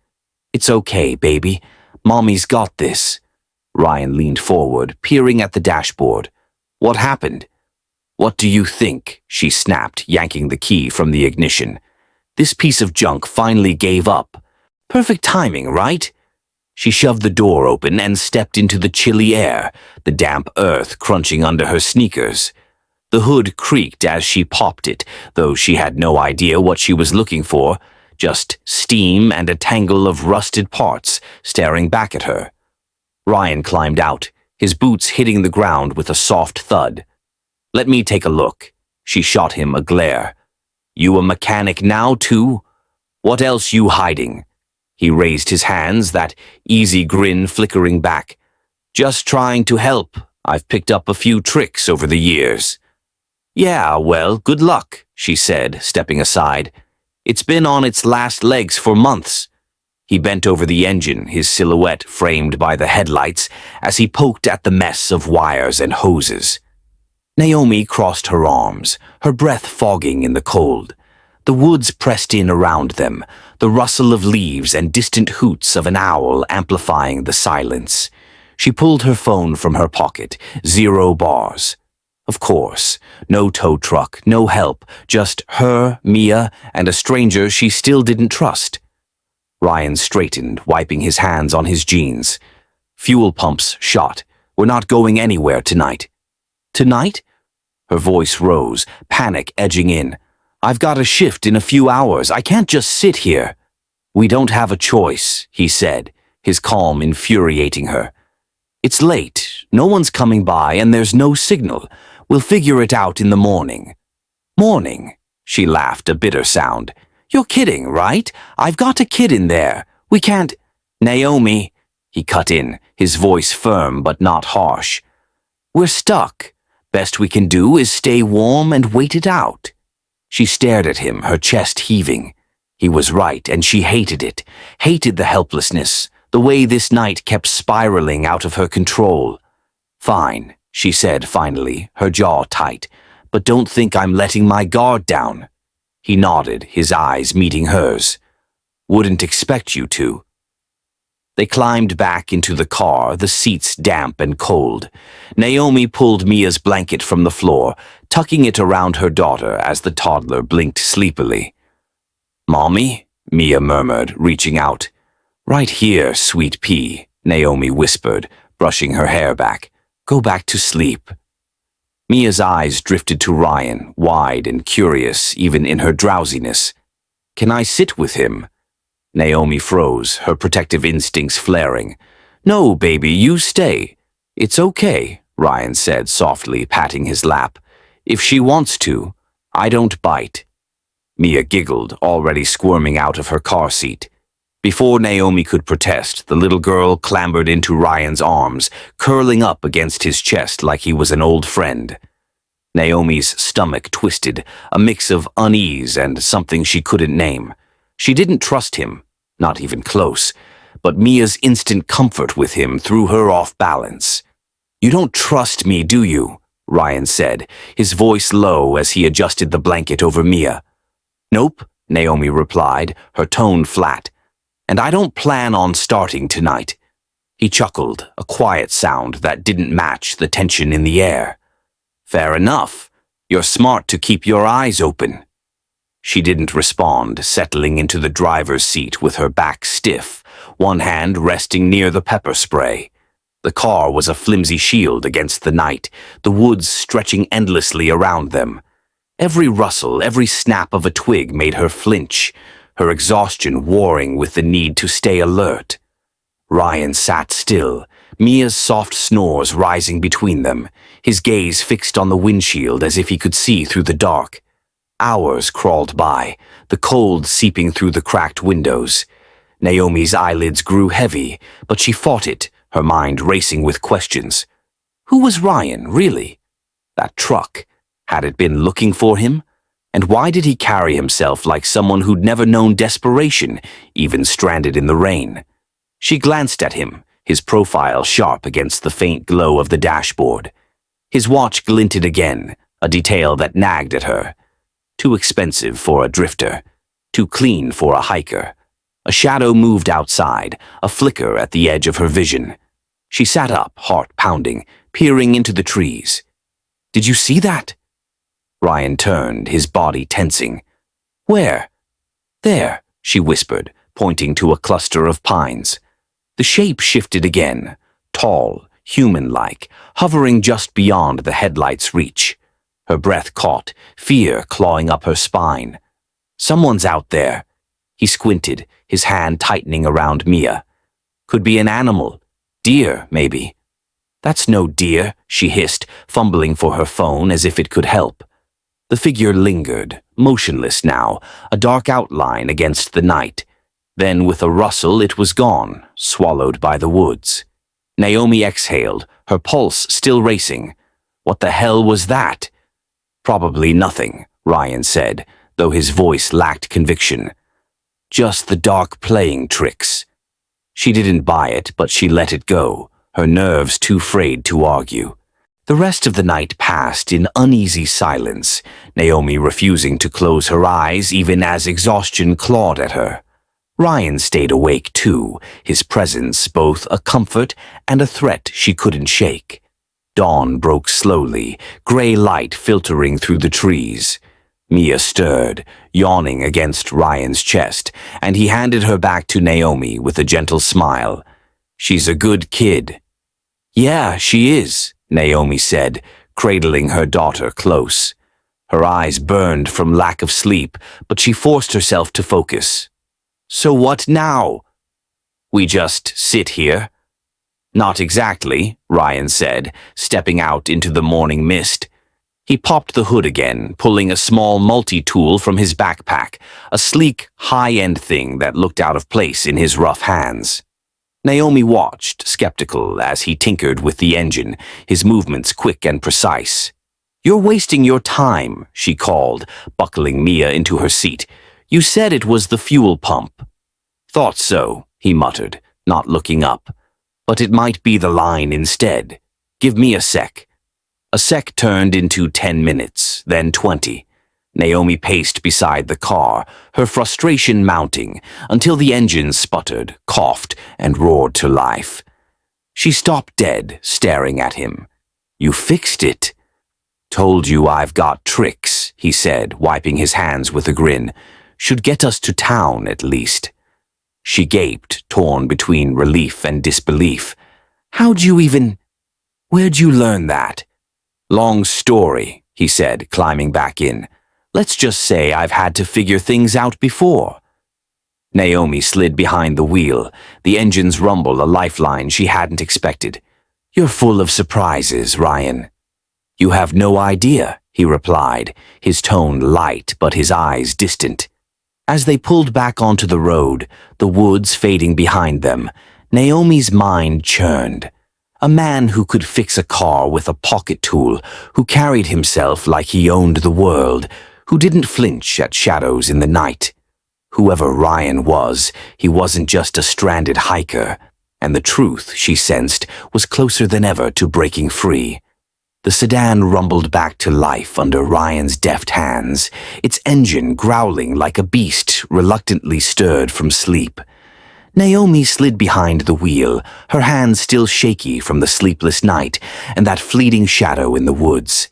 It's okay, baby. Mommy's got this. Ryan leaned forward, peering at the dashboard. What happened? What do you think? She snapped, yanking the key from the ignition. This piece of junk finally gave up. Perfect timing, right? She shoved the door open and stepped into the chilly air, the damp earth crunching under her sneakers. The hood creaked as she popped it, though she had no idea what she was looking for, just steam and a tangle of rusted parts staring back at her. Ryan climbed out, his boots hitting the ground with a soft thud. Let me take a look. She shot him a glare. You a mechanic now, too? What else you hiding? He raised his hands, that easy grin flickering back. Just trying to help. I've picked up a few tricks over the years. Yeah, well, good luck, she said, stepping aside. It's been on its last legs for months. He bent over the engine, his silhouette framed by the headlights, as he poked at the mess of wires and hoses. Naomi crossed her arms, her breath fogging in the cold. The woods pressed in around them, the rustle of leaves and distant hoots of an owl amplifying the silence. She pulled her phone from her pocket, 0 bars. Of course, no tow truck, no help, just her, Mia, and a stranger she still didn't trust. Ryan straightened, wiping his hands on his jeans. Fuel pumps shot. We're not going anywhere tonight. Tonight? Her voice rose, panic edging in. I've got a shift in a few hours. I can't just sit here. We don't have a choice, he said, his calm infuriating her. It's late. No one's coming by and there's no signal. We'll figure it out in the morning. Morning? She laughed, a bitter sound. You're kidding, right? I've got a kid in there. We can't… Naomi, he cut in, his voice firm but not harsh. We're stuck. Best we can do is stay warm and wait it out. She stared at him, her chest heaving. He was right, and she hated it, hated the helplessness, the way this night kept spiraling out of her control. Fine, she said finally, her jaw tight, but don't think I'm letting my guard down. He nodded, his eyes meeting hers. Wouldn't expect you to. They climbed back into the car, the seats damp and cold. Naomi pulled Mia's blanket from the floor, tucking it around her daughter as the toddler blinked sleepily. Mommy? Mia murmured, reaching out. Right here, sweet pea, Naomi whispered, brushing her hair back. Go back to sleep. Mia's eyes drifted to Ryan, wide and curious, even in her drowsiness. Can I sit with him? Naomi froze, her protective instincts flaring. No, baby, you stay. It's okay, Ryan said softly, patting his lap. If she wants to, I don't bite. Mia giggled, already squirming out of her car seat. Before Naomi could protest, the little girl clambered into Ryan's arms, curling up against his chest like he was an old friend. Naomi's stomach twisted, a mix of unease and something she couldn't name. She didn't trust him, not even close, but Mia's instant comfort with him threw her off balance. You don't trust me, do you? Ryan said, his voice low as he adjusted the blanket over Mia. Nope, Naomi replied, her tone flat. And I don't plan on starting tonight. He chuckled, a quiet sound that didn't match the tension in the air. Fair enough. You're smart to keep your eyes open. She didn't respond, settling into the driver's seat with her back stiff, one hand resting near the pepper spray. The car was a flimsy shield against the night, the woods stretching endlessly around them. Every rustle, every snap of a twig made her flinch, her exhaustion warring with the need to stay alert. Ryan sat still, Mia's soft snores rising between them, his gaze fixed on the windshield as if he could see through the dark. Hours crawled by, the cold seeping through the cracked windows. Naomi's eyelids grew heavy, but she fought it, her mind racing with questions. Who was Ryan, really? That truck, had it been looking for him? And why did he carry himself like someone who'd never known desperation, even stranded in the rain? She glanced at him, his profile sharp against the faint glow of the dashboard. His watch glinted again, a detail that nagged at her. Too expensive for a drifter, too clean for a hiker. A shadow moved outside, a flicker at the edge of her vision. She sat up, heart pounding, peering into the trees. "Did you see that?" Ryan turned, his body tensing. "Where?" "There," she whispered, pointing to a cluster of pines. The shape shifted again, tall, human-like, hovering just beyond the headlight's reach. Her breath caught, fear clawing up her spine. "Someone's out there." He squinted, his hand tightening around Mia. "Could be an animal. Deer, maybe." "That's no deer," she hissed, fumbling for her phone as if it could help. The figure lingered, motionless now, a dark outline against the night. Then with a rustle it was gone, swallowed by the woods. Naomi exhaled, her pulse still racing. What the hell was that? "Probably nothing," Ryan said, though his voice lacked conviction. "Just the dark playing tricks." She didn't buy it, but she let it go, her nerves too frayed to argue. The rest of the night passed in uneasy silence, Naomi refusing to close her eyes even as exhaustion clawed at her. Ryan stayed awake too, his presence both a comfort and a threat she couldn't shake. Dawn broke slowly, gray light filtering through the trees. Mia stirred, yawning against Ryan's chest, and he handed her back to Naomi with a gentle smile. "She's a good kid." "Yeah, she is," Naomi said, cradling her daughter close. Her eyes burned from lack of sleep, but she forced herself to focus. "So what now?" "We just sit here." "Not exactly," Ryan said, stepping out into the morning mist. He popped the hood again, pulling a small multi-tool from his backpack, a sleek, high-end thing that looked out of place in his rough hands. Naomi watched, skeptical, as he tinkered with the engine, his movements quick and precise. "You're wasting your time," she called, buckling Mia into her seat. "You said it was the fuel pump." "Thought so," he muttered, not looking up. "But it might be the line instead. Give me a sec." A sec turned into 10 minutes, then 20. Naomi paced beside the car, her frustration mounting, until the engine sputtered, coughed, and roared to life. She stopped dead, staring at him. "You fixed it." "Told you I've got tricks," he said, wiping his hands with a grin. "Should get us to town, at least." She gaped, torn between relief and disbelief. "How'd you even... Where'd you learn that?" "Long story," he said, climbing back in. "Let's just say I've had to figure things out before." Naomi slid behind the wheel, the engine's rumble a lifeline she hadn't expected. "You're full of surprises, Ryan." "You have no idea," he replied, his tone light but his eyes distant. As they pulled back onto the road, the woods fading behind them, Naomi's mind churned. A man who could fix a car with a pocket tool, who carried himself like he owned the world, who didn't flinch at shadows in the night. Whoever Ryan was, he wasn't just a stranded hiker, and the truth, she sensed, was closer than ever to breaking free. The sedan rumbled back to life under Ryan's deft hands, its engine growling like a beast reluctantly stirred from sleep. Naomi slid behind the wheel, her hands still shaky from the sleepless night and that fleeting shadow in the woods.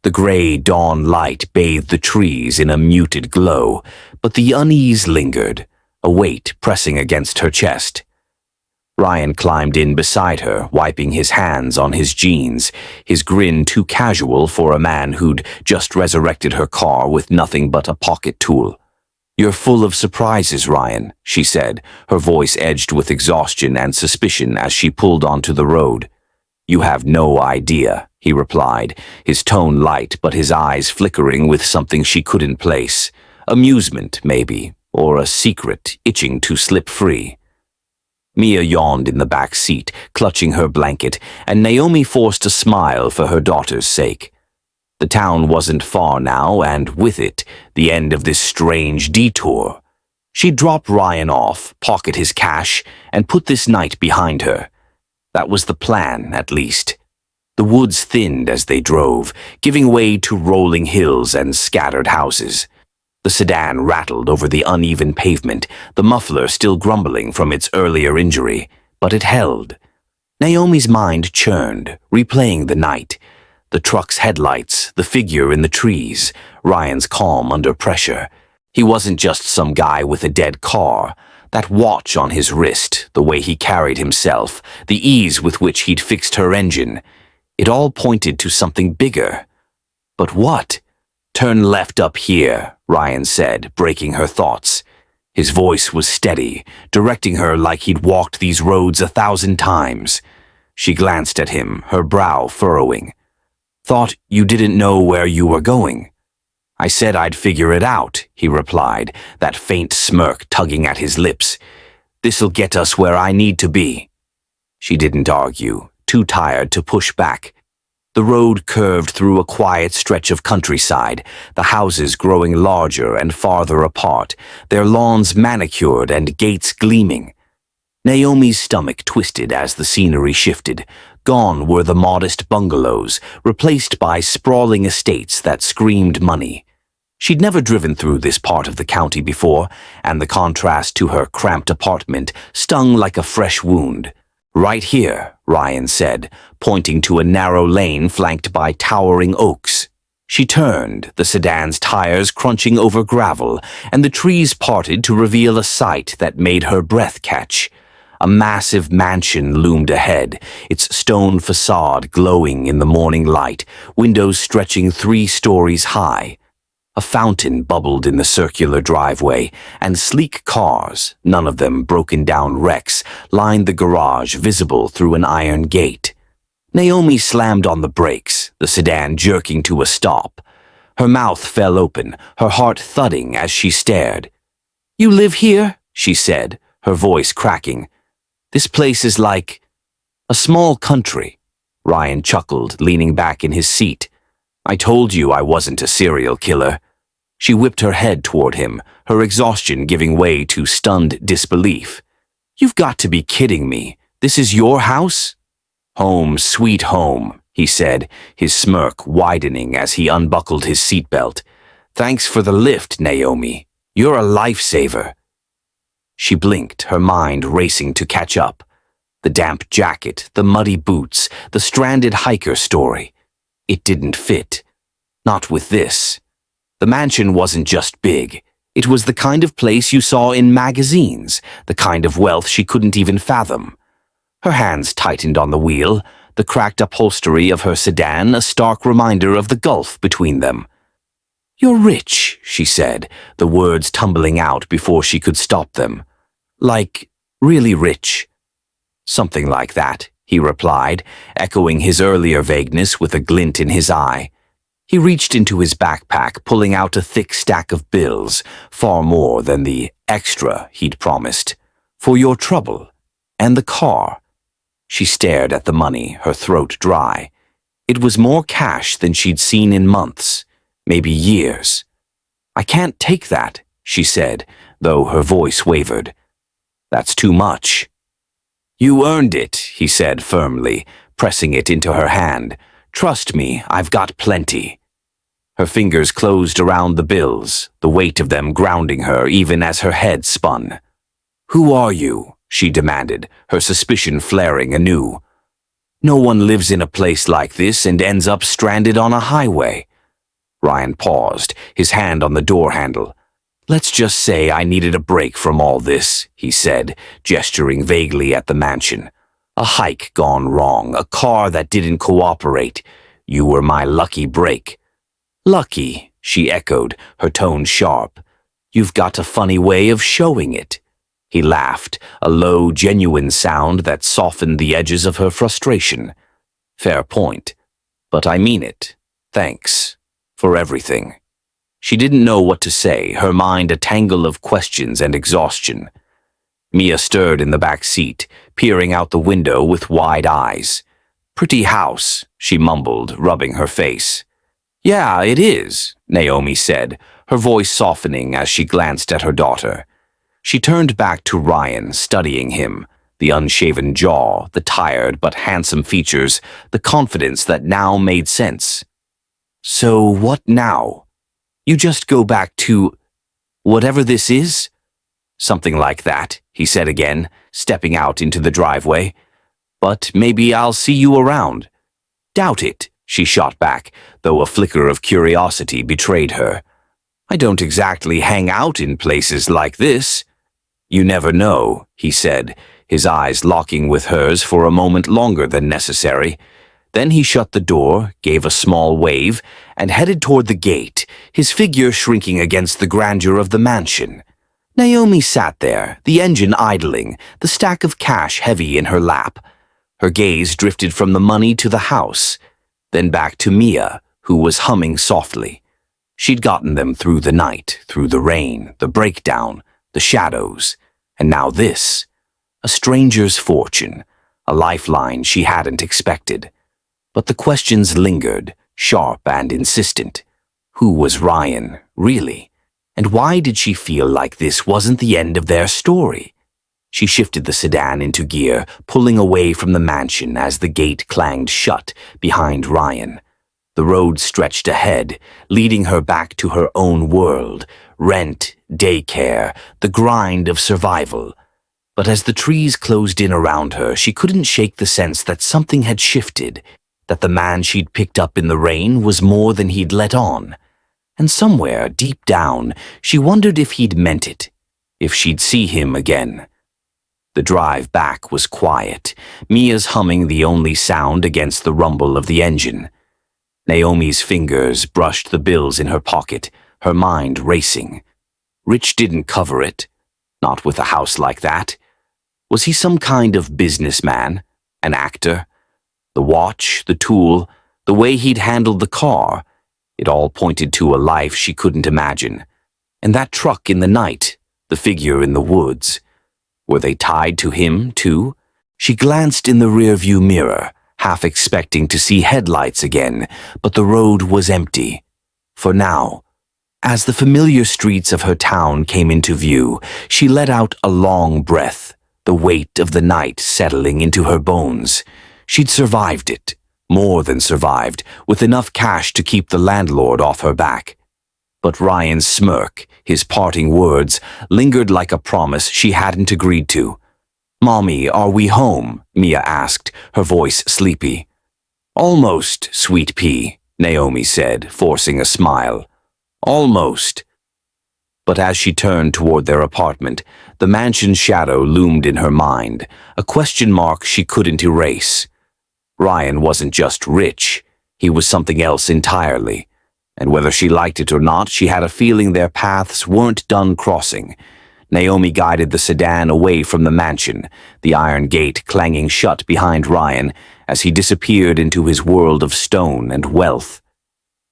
The gray dawn light bathed the trees in a muted glow, but the unease lingered, a weight pressing against her chest. Ryan climbed in beside her, wiping his hands on his jeans, his grin too casual for a man who'd just resurrected her car with nothing but a pocket tool. "You're full of surprises, Ryan," she said, her voice edged with exhaustion and suspicion as she pulled onto the road. "You have no idea," he replied, his tone light but his eyes flickering with something she couldn't place. Amusement, maybe, or a secret itching to slip free. Mia yawned in the back seat, clutching her blanket, and Naomi forced a smile for her daughter's sake. The town wasn't far now, and with it, the end of this strange detour. She'd drop Ryan off, pocket his cash, and put this night behind her. That was the plan, at least. The woods thinned as they drove, giving way to rolling hills and scattered houses. The sedan rattled over the uneven pavement, the muffler still grumbling from its earlier injury, but it held. Naomi's mind churned, replaying the night. The truck's headlights, the figure in the trees, Ryan's calm under pressure. He wasn't just some guy with a dead car. That watch on his wrist, the way he carried himself, the ease with which he'd fixed her engine. It all pointed to something bigger. But what? "Turn left up here," Ryan said, breaking her thoughts. His voice was steady, directing her like he'd walked these roads 1,000 times. She glanced at him, her brow furrowing. "Thought you didn't know where you were going." "I said I'd figure it out," he replied, that faint smirk tugging at his lips. "This'll get us where I need to be." She didn't argue, too tired to push back. The road curved through a quiet stretch of countryside, the houses growing larger and farther apart, their lawns manicured and gates gleaming. Naomi's stomach twisted as the scenery shifted. Gone were the modest bungalows, replaced by sprawling estates that screamed money. She'd never driven through this part of the county before, and the contrast to her cramped apartment stung like a fresh wound. "Right here," Ryan said, pointing to a narrow lane flanked by towering oaks. She turned, the sedan's tires crunching over gravel, and the trees parted to reveal a sight that made her breath catch. A massive mansion loomed ahead, its stone facade glowing in the morning light, windows stretching 3 stories high. A fountain bubbled in the circular driveway, and sleek cars, none of them broken-down wrecks, lined the garage visible through an iron gate. Naomi slammed on the brakes, the sedan jerking to a stop. Her mouth fell open, her heart thudding as she stared. "You live here?" she said, her voice cracking. "This place is like a small country." Ryan chuckled, leaning back in his seat. "I told you I wasn't a serial killer." She whipped her head toward him, her exhaustion giving way to stunned disbelief. "You've got to be kidding me. This is your house?" "Home, sweet home," he said, his smirk widening as he unbuckled his seatbelt. "Thanks for the lift, Naomi. You're a lifesaver." She blinked, her mind racing to catch up. The damp jacket, the muddy boots, the stranded hiker story. It didn't fit. Not with this. The mansion wasn't just big. It was the kind of place you saw in magazines, the kind of wealth she couldn't even fathom. Her hands tightened on the wheel, the cracked upholstery of her sedan a stark reminder of the gulf between them. "You're rich," she said, the words tumbling out before she could stop them. "Like, really rich." "Something like that," he replied, echoing his earlier vagueness with a glint in his eye. He reached into his backpack, pulling out a thick stack of bills, far more than the extra he'd promised. "For your trouble. And the car." She stared at the money, her throat dry. It was more cash than she'd seen in months, maybe years. "I can't take that," she said, though her voice wavered. "That's too much." "You earned it," he said firmly, pressing it into her hand. "Trust me, I've got plenty." Her fingers closed around the bills, the weight of them grounding her even as her head spun. "Who are you?" she demanded, her suspicion flaring anew. "No one lives in a place like this and ends up stranded on a highway." Ryan paused, his hand on the door handle. "Let's just say I needed a break from all this," he said, gesturing vaguely at the mansion. "A hike gone wrong, a car that didn't cooperate. You were my lucky break." "Lucky," she echoed, her tone sharp. "You've got a funny way of showing it." He laughed, a low, genuine sound that softened the edges of her frustration. "Fair point. But I mean it. Thanks. For everything." She didn't know what to say, her mind a tangle of questions and exhaustion. Mia stirred in the back seat, peering out the window with wide eyes. "Pretty house," she mumbled, rubbing her face. "Yeah, it is," Naomi said, her voice softening as she glanced at her daughter. She turned back to Ryan, studying him, the unshaven jaw, the tired but handsome features, the confidence that now made sense. "So what now? You just go back to..." Whatever this is? Something like that, he said again, stepping out into the driveway. But maybe I'll see you around. Doubt it, she shot back, though a flicker of curiosity betrayed her. I don't exactly hang out in places like this. You never know, he said, his eyes locking with hers for a moment longer than necessary. Then he shut the door, gave a small wave, and headed toward the gate, his figure shrinking against the grandeur of the mansion. Naomi sat there, the engine idling, the stack of cash heavy in her lap. Her gaze drifted from the money to the house, then back to Mia, who was humming softly. She'd gotten them through the night, through the rain, the breakdown, the shadows, and now this. A stranger's fortune, a lifeline she hadn't expected. But the questions lingered, sharp and insistent. Who was Ryan, really? And why did she feel like this wasn't the end of their story? She shifted the sedan into gear, pulling away from the mansion as the gate clanged shut behind Ryan. The road stretched ahead, leading her back to her own world, rent, daycare, the grind of survival. But as the trees closed in around her, she couldn't shake the sense that something had shifted, that the man she'd picked up in the rain was more than he'd let on. And somewhere, deep down, she wondered if he'd meant it, if she'd see him again. The drive back was quiet, Mia's humming the only sound against the rumble of the engine. Naomi's fingers brushed the bills in her pocket, her mind racing. Rich didn't cover it, not with a house like that. Was he some kind of businessman, an actor? The watch, the tool, the way he'd handled the car, it all pointed to a life she couldn't imagine. And that truck in the night, the figure in the woods. Were they tied to him, too? She glanced in the rearview mirror, half expecting to see headlights again, but the road was empty. For now. As the familiar streets of her town came into view, she let out a long breath, the weight of the night settling into her bones. She'd survived it, more than survived, with enough cash to keep the landlord off her back. But Ryan's smirk, his parting words, lingered like a promise she hadn't agreed to. "Mommy, are we home?" Mia asked, her voice sleepy. "Almost, sweet pea," Naomi said, forcing a smile. "Almost." But as she turned toward their apartment, the mansion's shadow loomed in her mind, a question mark she couldn't erase. Ryan wasn't just rich, he was something else entirely. And whether she liked it or not, she had a feeling their paths weren't done crossing. Naomi guided the sedan away from the mansion, the iron gate clanging shut behind Ryan as he disappeared into his world of stone and wealth.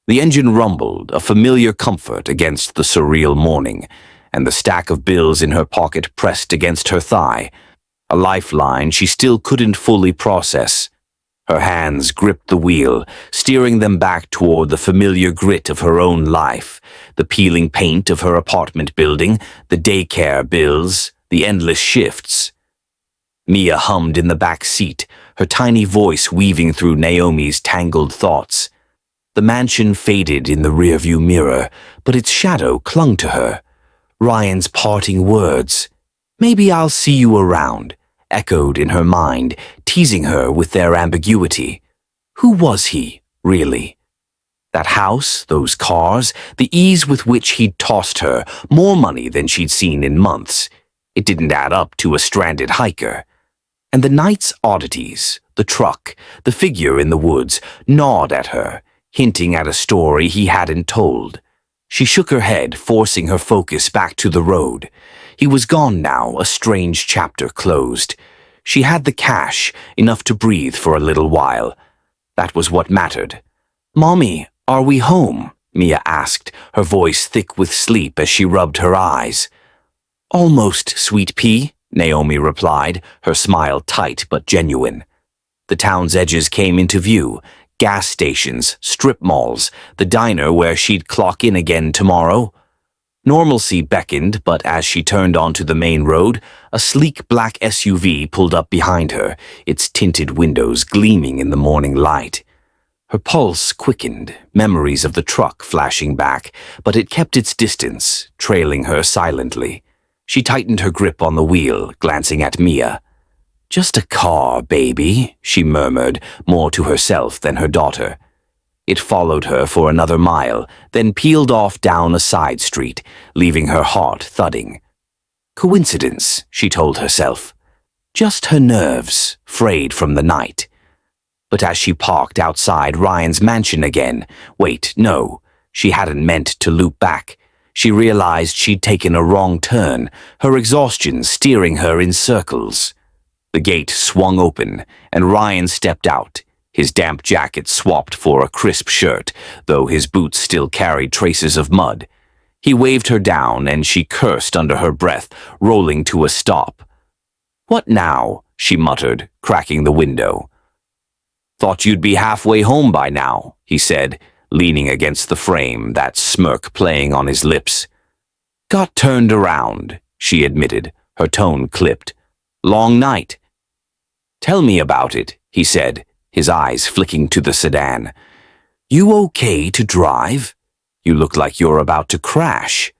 The engine rumbled, a familiar comfort against the surreal morning, and the stack of bills in her pocket pressed against her thigh, a lifeline she still couldn't fully process. Her hands gripped the wheel, steering them back toward the familiar grit of her own life, the peeling paint of her apartment building, the daycare bills, the endless shifts. Mia hummed in the back seat, her tiny voice weaving through Naomi's tangled thoughts. The mansion faded in the rearview mirror, but its shadow clung to her. Ryan's parting words, "Maybe I'll see you around," echoed in her mind, teasing her with their ambiguity. Who was he, really? That house, those cars, the ease with which he'd tossed her, more money than she'd seen in months. It didn't add up to a stranded hiker. And the night's oddities, the truck, the figure in the woods, gnawed at her, hinting at a story he hadn't told. She shook her head, forcing her focus back to the road. He was gone now, a strange chapter closed. She had the cash, enough to breathe for a little while. That was what mattered. "Mommy, are we home?" Mia asked, her voice thick with sleep as she rubbed her eyes. "Almost, sweet pea," Naomi replied, her smile tight but genuine. The town's edges came into view. Gas stations, strip malls, the diner where she'd clock in again tomorrow. Normalcy beckoned, but as she turned onto the main road, a sleek black SUV pulled up behind her, its tinted windows gleaming in the morning light. Her pulse quickened, memories of the truck flashing back, but it kept its distance, trailing her silently. She tightened her grip on the wheel, glancing at Mia. "Just a car, baby," she murmured, more to herself than her daughter. It followed her for another mile, then peeled off down a side street, leaving her heart thudding. Coincidence, she told herself. Just her nerves, frayed from the night. But as she parked outside Ryan's mansion again, wait, no, she hadn't meant to loop back. She realized she'd taken a wrong turn, her exhaustion steering her in circles. The gate swung open, and Ryan stepped out, his damp jacket swapped for a crisp shirt, though his boots still carried traces of mud. He waved her down, and she cursed under her breath, rolling to a stop. "What now?" she muttered, cracking the window. "Thought you'd be halfway home by now," he said, leaning against the frame, that smirk playing on his lips. "Got turned around," she admitted, her tone clipped. "Long night." "Tell me about it," he said, his eyes flicking to the sedan. "You okay to drive? You look like you're about to crash."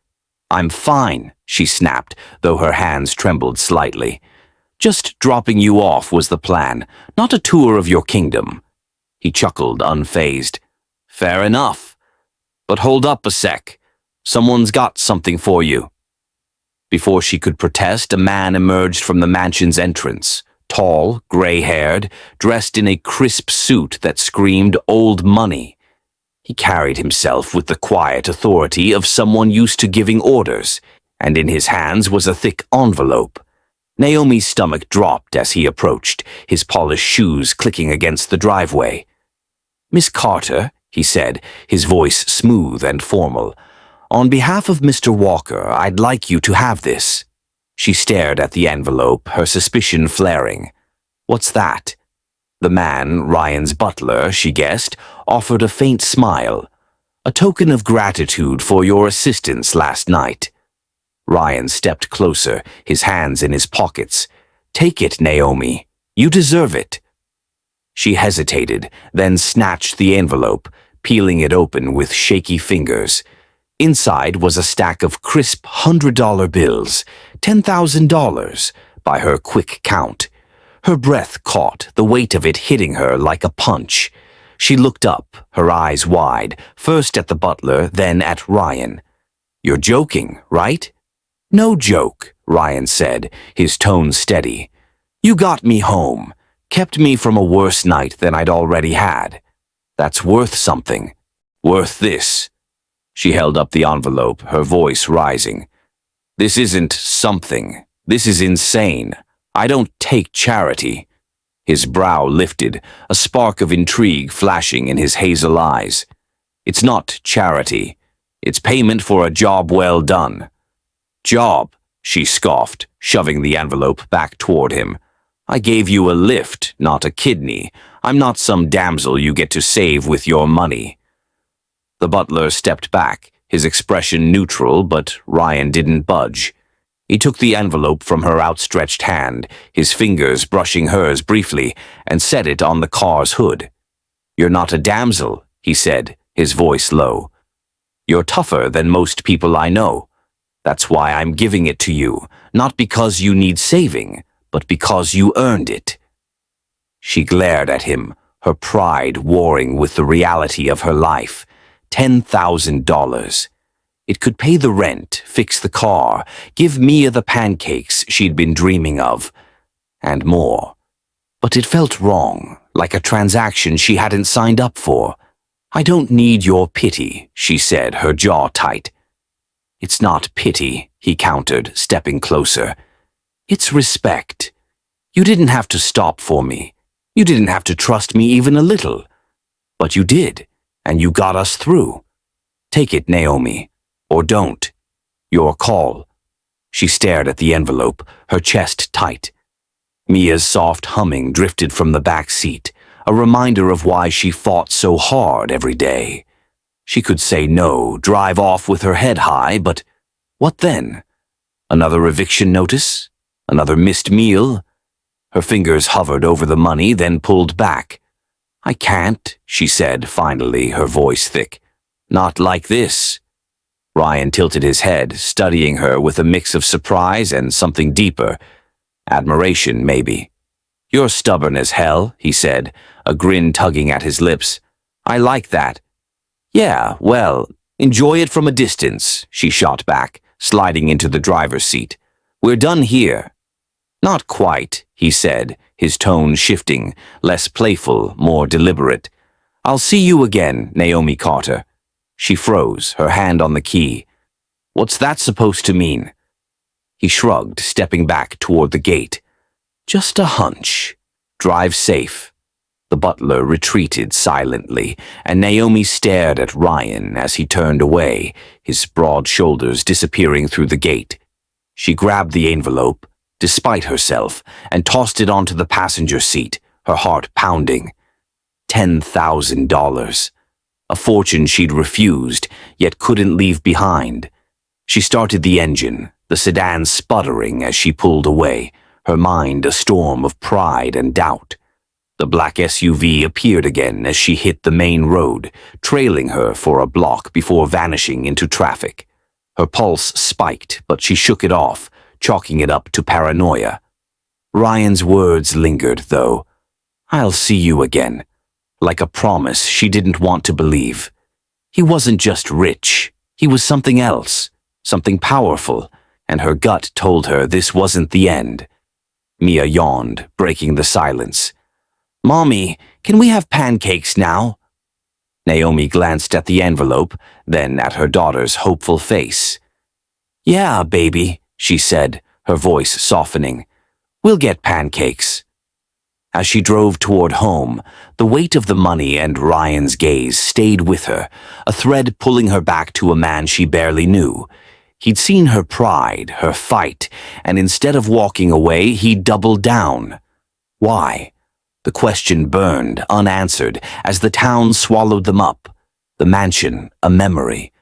"I'm fine," she snapped, though her hands trembled slightly. "Just dropping you off was the plan, not a tour of your kingdom." He chuckled, unfazed. "Fair enough. But hold up a sec. Someone's got something for you." Before she could protest, a man emerged from the mansion's entrance, tall, gray-haired, dressed in a crisp suit that screamed old money. He carried himself with the quiet authority of someone used to giving orders, and in his hands was a thick envelope. Naomi's stomach dropped as he approached, his polished shoes clicking against the driveway. "Miss Carter," he said, his voice smooth and formal, "on behalf of Mr. Walker, I'd like you to have this." She stared at the envelope, her suspicion flaring. "What's that?" The man, Ryan's butler, she guessed, offered a faint smile. "A token of gratitude for your assistance last night." Ryan stepped closer, his hands in his pockets. "Take it, Naomi. You deserve it." She hesitated, then snatched the envelope, peeling it open with shaky fingers. Inside was a stack of crisp $100 bills, $10,000, by her quick count. Her breath caught, the weight of it hitting her like a punch. She looked up, her eyes wide, first at the butler, then at Ryan. "You're joking, right?" "No joke," Ryan said, his tone steady. "You got me home, kept me from a worse night than I'd already had. That's worth something. Worth this." She held up the envelope, her voice rising. "This isn't something. This is insane. I don't take charity." His brow lifted, a spark of intrigue flashing in his hazel eyes. "It's not charity. It's payment for a job well done." "Job," she scoffed, shoving the envelope back toward him. "I gave you a lift, not a kidney. I'm not some damsel you get to save with your money." The butler stepped back, his expression neutral, but Ryan didn't budge. He took the envelope from her outstretched hand, his fingers brushing hers briefly, and set it on the car's hood. "You're not a damsel," he said, his voice low. "You're tougher than most people I know. That's why I'm giving it to you, not because you need saving, but because you earned it." She glared at him, her pride warring with the reality of her life. $10,000. It could pay the rent, fix the car, give Mia the pancakes she'd been dreaming of, and more. But it felt wrong, like a transaction she hadn't signed up for. "I don't need your pity," she said, her jaw tight. "It's not pity," he countered, stepping closer. "It's respect. You didn't have to stop for me. You didn't have to trust me even a little. But you did, and you got us through. Take it, Naomi. Or don't. Your call." She stared at the envelope, her chest tight. Mia's soft humming drifted from the back seat, a reminder of why she fought so hard every day. She could say no, drive off with her head high, but what then? Another eviction notice? Another missed meal? Her fingers hovered over the money, then pulled back. I can't, she said, finally, her voice thick. Not like this. Ryan tilted his head, studying her with a mix of surprise and something deeper. Admiration, maybe. You're stubborn as hell, he said, a grin tugging at his lips. I like that. Yeah, well, enjoy it from a distance, she shot back, sliding into the driver's seat. We're done here. Not quite, he said, his tone shifting, less playful, more deliberate. I'll see you again, Naomi Carter. She froze, her hand on the key. What's that supposed to mean? He shrugged, stepping back toward the gate. Just a hunch. Drive safe. The butler retreated silently, and Naomi stared at Ryan as he turned away, his broad shoulders disappearing through the gate. She grabbed the envelope, despite herself, and tossed it onto the passenger seat, her heart pounding. $10,000. A fortune she'd refused, yet couldn't leave behind. She started the engine, the sedan sputtering as she pulled away, her mind a storm of pride and doubt. The black SUV appeared again as she hit the main road, trailing her for a block before vanishing into traffic. Her pulse spiked, but she shook it off, chalking it up to paranoia. Ryan's words lingered, though. I'll see you again. Like a promise she didn't want to believe. He wasn't just rich. He was something else, something powerful, and her gut told her this wasn't the end. Mia yawned, breaking the silence. Mommy, can we have pancakes now? Naomi glanced at the envelope, then at her daughter's hopeful face. Yeah, baby, she said, her voice softening. We'll get pancakes. As she drove toward home, the weight of the money and Ryan's gaze stayed with her, a thread pulling her back to a man she barely knew. He'd seen her pride, her fight, and instead of walking away, he doubled down. Why? The question burned, unanswered, as the town swallowed them up. The mansion, a memory,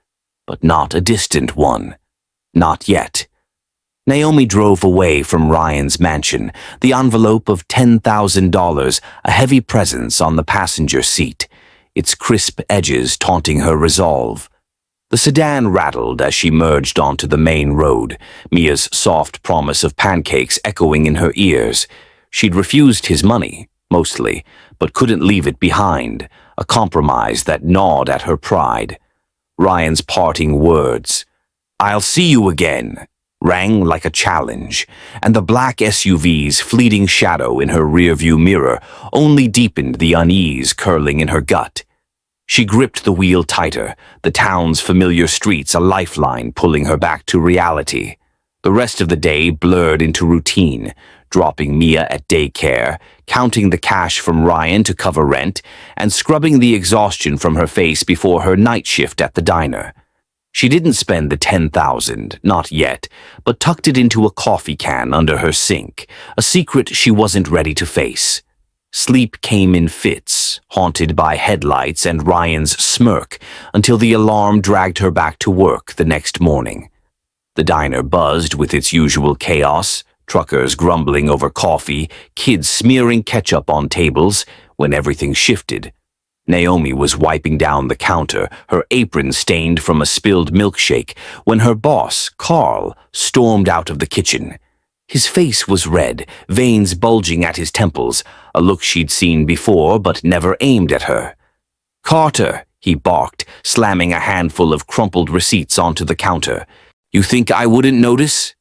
but not a distant one. Not yet. Naomi drove away from Ryan's mansion, the envelope of $10,000, a heavy presence on the passenger seat, its crisp edges taunting her resolve. The sedan rattled as she merged onto the main road, Mia's soft promise of pancakes echoing in her ears. She'd refused his money, mostly, but couldn't leave it behind, a compromise that gnawed at her pride. Ryan's parting words, "I'll see you again," rang like a challenge, and the black SUV's fleeting shadow in her rearview mirror only deepened the unease curling in her gut. She gripped the wheel tighter, the town's familiar streets a lifeline pulling her back to reality. The rest of the day blurred into routine, dropping Mia at daycare, counting the cash from Ryan to cover rent, and scrubbing the exhaustion from her face before her night shift at the diner. She didn't spend the $10,000, not yet, but tucked it into a coffee can under her sink, a secret she wasn't ready to face. Sleep came in fits, haunted by headlights and Ryan's smirk, until the alarm dragged her back to work the next morning. The diner buzzed with its usual chaos, truckers grumbling over coffee, kids smearing ketchup on tables, when everything shifted. Naomi was wiping down the counter, her apron stained from a spilled milkshake, when her boss, Carl, stormed out of the kitchen. His face was red, veins bulging at his temples, a look she'd seen before but never aimed at her. "Carter," he barked, slamming a handful of crumpled receipts onto the counter. "You think I wouldn't notice?"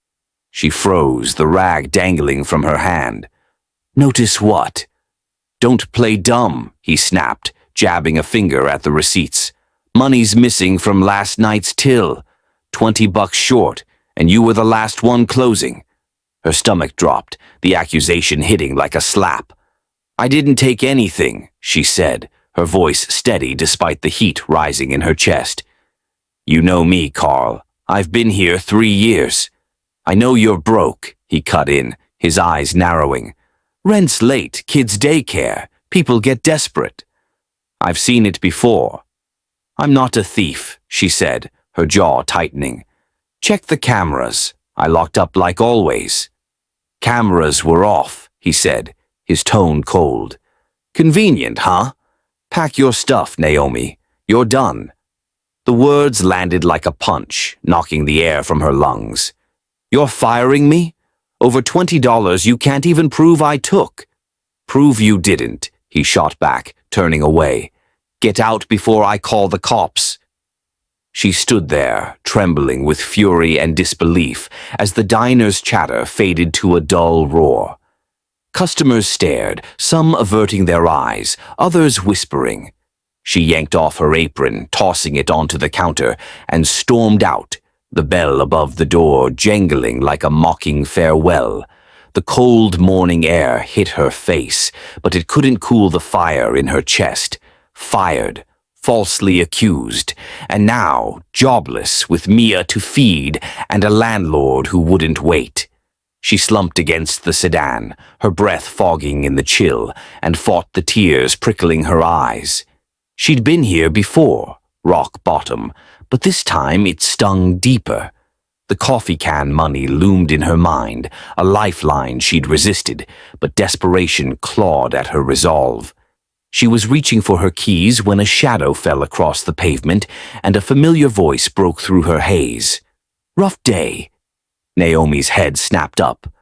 She froze, the rag dangling from her hand. "Notice what?" "Don't play dumb," he snapped, jabbing a finger at the receipts. "Money's missing from last night's till. $20 short, and you were the last one closing." Her stomach dropped, the accusation hitting like a slap. "I didn't take anything," she said, her voice steady despite the heat rising in her chest. "You know me, Carl. I've been here 3 years. I know you're broke," he cut in, his eyes narrowing. "Rent's late, kids' daycare. People get desperate." "I've seen it before." "I'm not a thief," she said, her jaw tightening. "Check the cameras. I locked up like always." "Cameras were off," he said, his tone cold. "Convenient, huh? Pack your stuff, Naomi. You're done. The words landed like a punch, knocking the air from her lungs. You're firing me? Over $20 you can't even prove I took. Prove you didn't, he shot back, turning away. Get out before I call the cops. She stood there, trembling with fury and disbelief, as the diner's chatter faded to a dull roar. Customers stared, some averting their eyes, others whispering. She yanked off her apron, tossing it onto the counter, and stormed out, the bell above the door jangling like a mocking farewell. The cold morning air hit her face, but it couldn't cool the fire in her chest. Fired, falsely accused, and now jobless with Mia to feed and a landlord who wouldn't wait. She slumped against the sedan, her breath fogging in the chill, and fought the tears prickling her eyes. She'd been here before, rock bottom, but this time it stung deeper. The coffee can money loomed in her mind, a lifeline she'd resisted, but desperation clawed at her resolve. She was reaching for her keys when a shadow fell across the pavement and a familiar voice broke through her haze. Rough day. Naomi's head snapped up.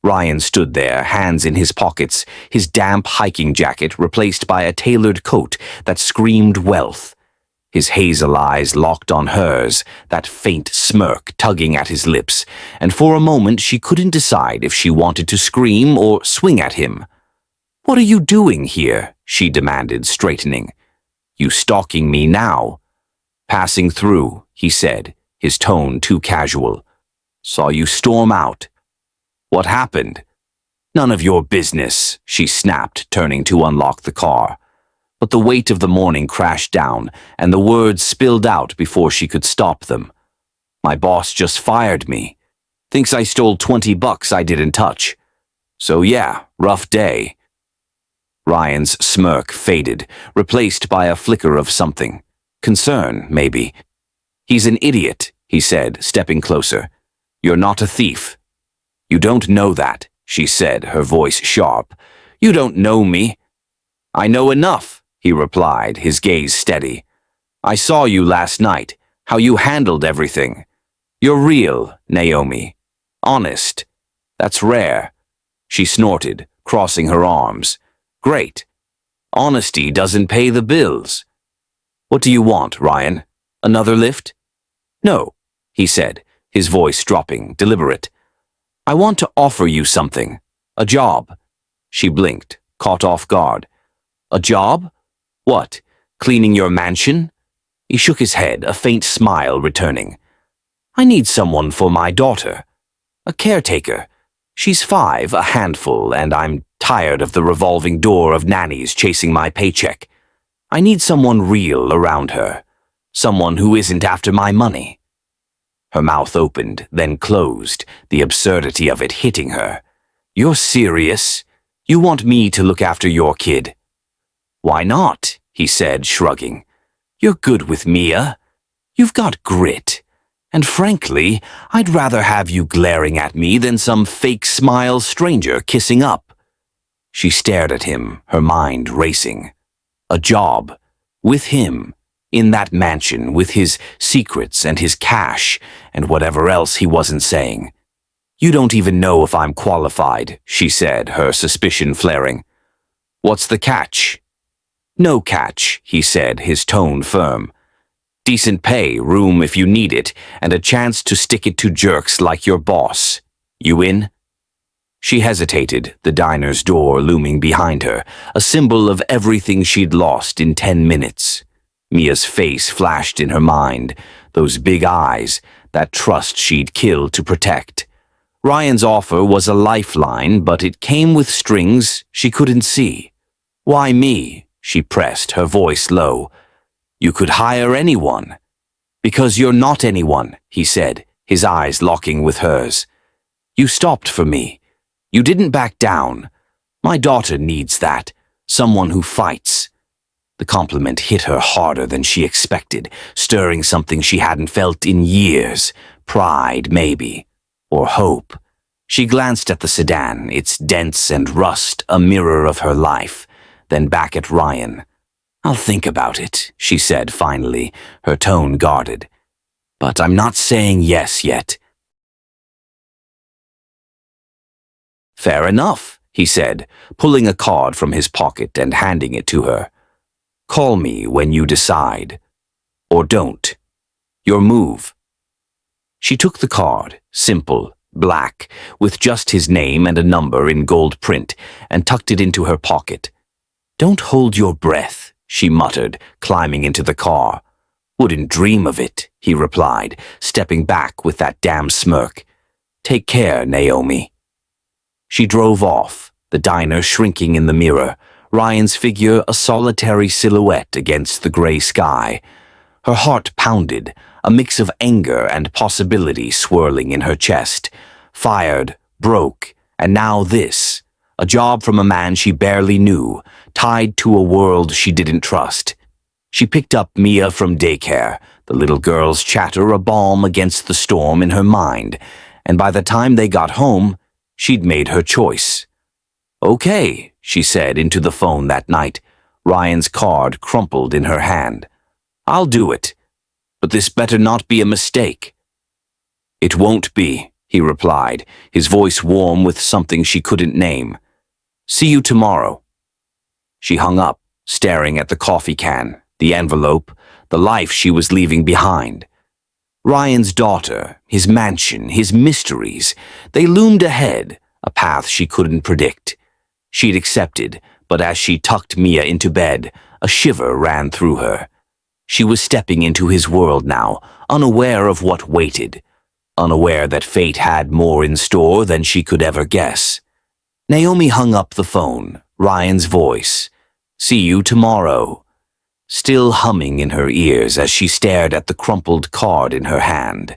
Ryan stood there, hands in his pockets, his damp hiking jacket replaced by a tailored coat that screamed wealth. His hazel eyes locked on hers, that faint smirk tugging at his lips, and for a moment she couldn't decide if she wanted to scream or swing at him. What are you doing here? She demanded, straightening. You stalking me now? Passing through, he said, his tone too casual. Saw you storm out. What happened? None of your business, she snapped, turning to unlock the car. But the weight of the morning crashed down, and the words spilled out before she could stop them. My boss just fired me. Thinks I stole $20 I didn't touch. So yeah, rough day. Ryan's smirk faded, replaced by a flicker of something. Concern, maybe. He's an idiot, he said, stepping closer. You're not a thief. You don't know that, she said, her voice sharp. You don't know me. I know enough, he replied, his gaze steady. I saw you last night, how you handled everything. You're real, Naomi. Honest. That's rare. She snorted, crossing her arms. Great. Honesty doesn't pay the bills. What do you want, Ryan? Another lift? No, he said, his voice dropping, deliberate. I want to offer you something. A job. She blinked, caught off guard. A job? What? Cleaning your mansion? He shook his head, a faint smile returning. I need someone for my daughter. A caretaker. She's 5, a handful, and I'm tired of the revolving door of nannies chasing my paycheck. I need someone real around her. Someone who isn't after my money. Her mouth opened, then closed, the absurdity of it hitting her. You're serious? You want me to look after your kid? Why not? He said, shrugging. You're good with Mia. You've got grit. And frankly, I'd rather have you glaring at me than some fake smile stranger kissing up. She stared at him, her mind racing. A job. With him. In that mansion, with his secrets and his cash, and whatever else he wasn't saying. You don't even know if I'm qualified, she said, her suspicion flaring. What's the catch? No catch, he said, his tone firm. Decent pay, room if you need it, and a chance to stick it to jerks like your boss. You in? She hesitated, the diner's door looming behind her, a symbol of everything she'd lost in 10 minutes. Mia's face flashed in her mind, those big eyes, that trust she'd killed to protect. Ryan's offer was a lifeline, but it came with strings she couldn't see. Why me? She pressed, her voice low. You could hire anyone. Because you're not anyone, he said, his eyes locking with hers. You stopped for me. You didn't back down. My daughter needs that. Someone who fights. The compliment hit her harder than she expected, stirring something she hadn't felt in years. Pride, maybe. Or hope. She glanced at the sedan, its dents and rust a mirror of her life, then back at Ryan. I'll think about it, she said finally, her tone guarded. But I'm not saying yes yet. Fair enough, he said, pulling a card from his pocket and handing it to her. Call me when you decide. Or don't. Your move. She took the card, simple, black, with just his name and a number in gold print, and tucked it into her pocket. Don't hold your breath, she muttered, climbing into the car. Wouldn't dream of it, he replied, stepping back with that damn smirk. Take care, Naomi. She drove off, the diner shrinking in the mirror, Ryan's figure a solitary silhouette against the gray sky. Her heart pounded, a mix of anger and possibility swirling in her chest. Fired, broke, and now this. A job from a man she barely knew, tied to a world she didn't trust. She picked up Mia from daycare, the little girl's chatter a balm against the storm in her mind, and by the time they got home, she'd made her choice. Okay, she said into the phone that night, Ryan's card crumpled in her hand. I'll do it, but this better not be a mistake. It won't be, he replied, his voice warm with something she couldn't name. See you tomorrow. She hung up, staring at the coffee can, the envelope, the life she was leaving behind. Ryan's daughter, his mansion, his mysteries, they loomed ahead, a path she couldn't predict. She'd accepted, but as she tucked Mia into bed, a shiver ran through her. She was stepping into his world now, unaware of what waited, unaware that fate had more in store than she could ever guess. Naomi hung up the phone, Ryan's voice. See you tomorrow. Still humming in her ears as she stared at the crumpled card in her hand.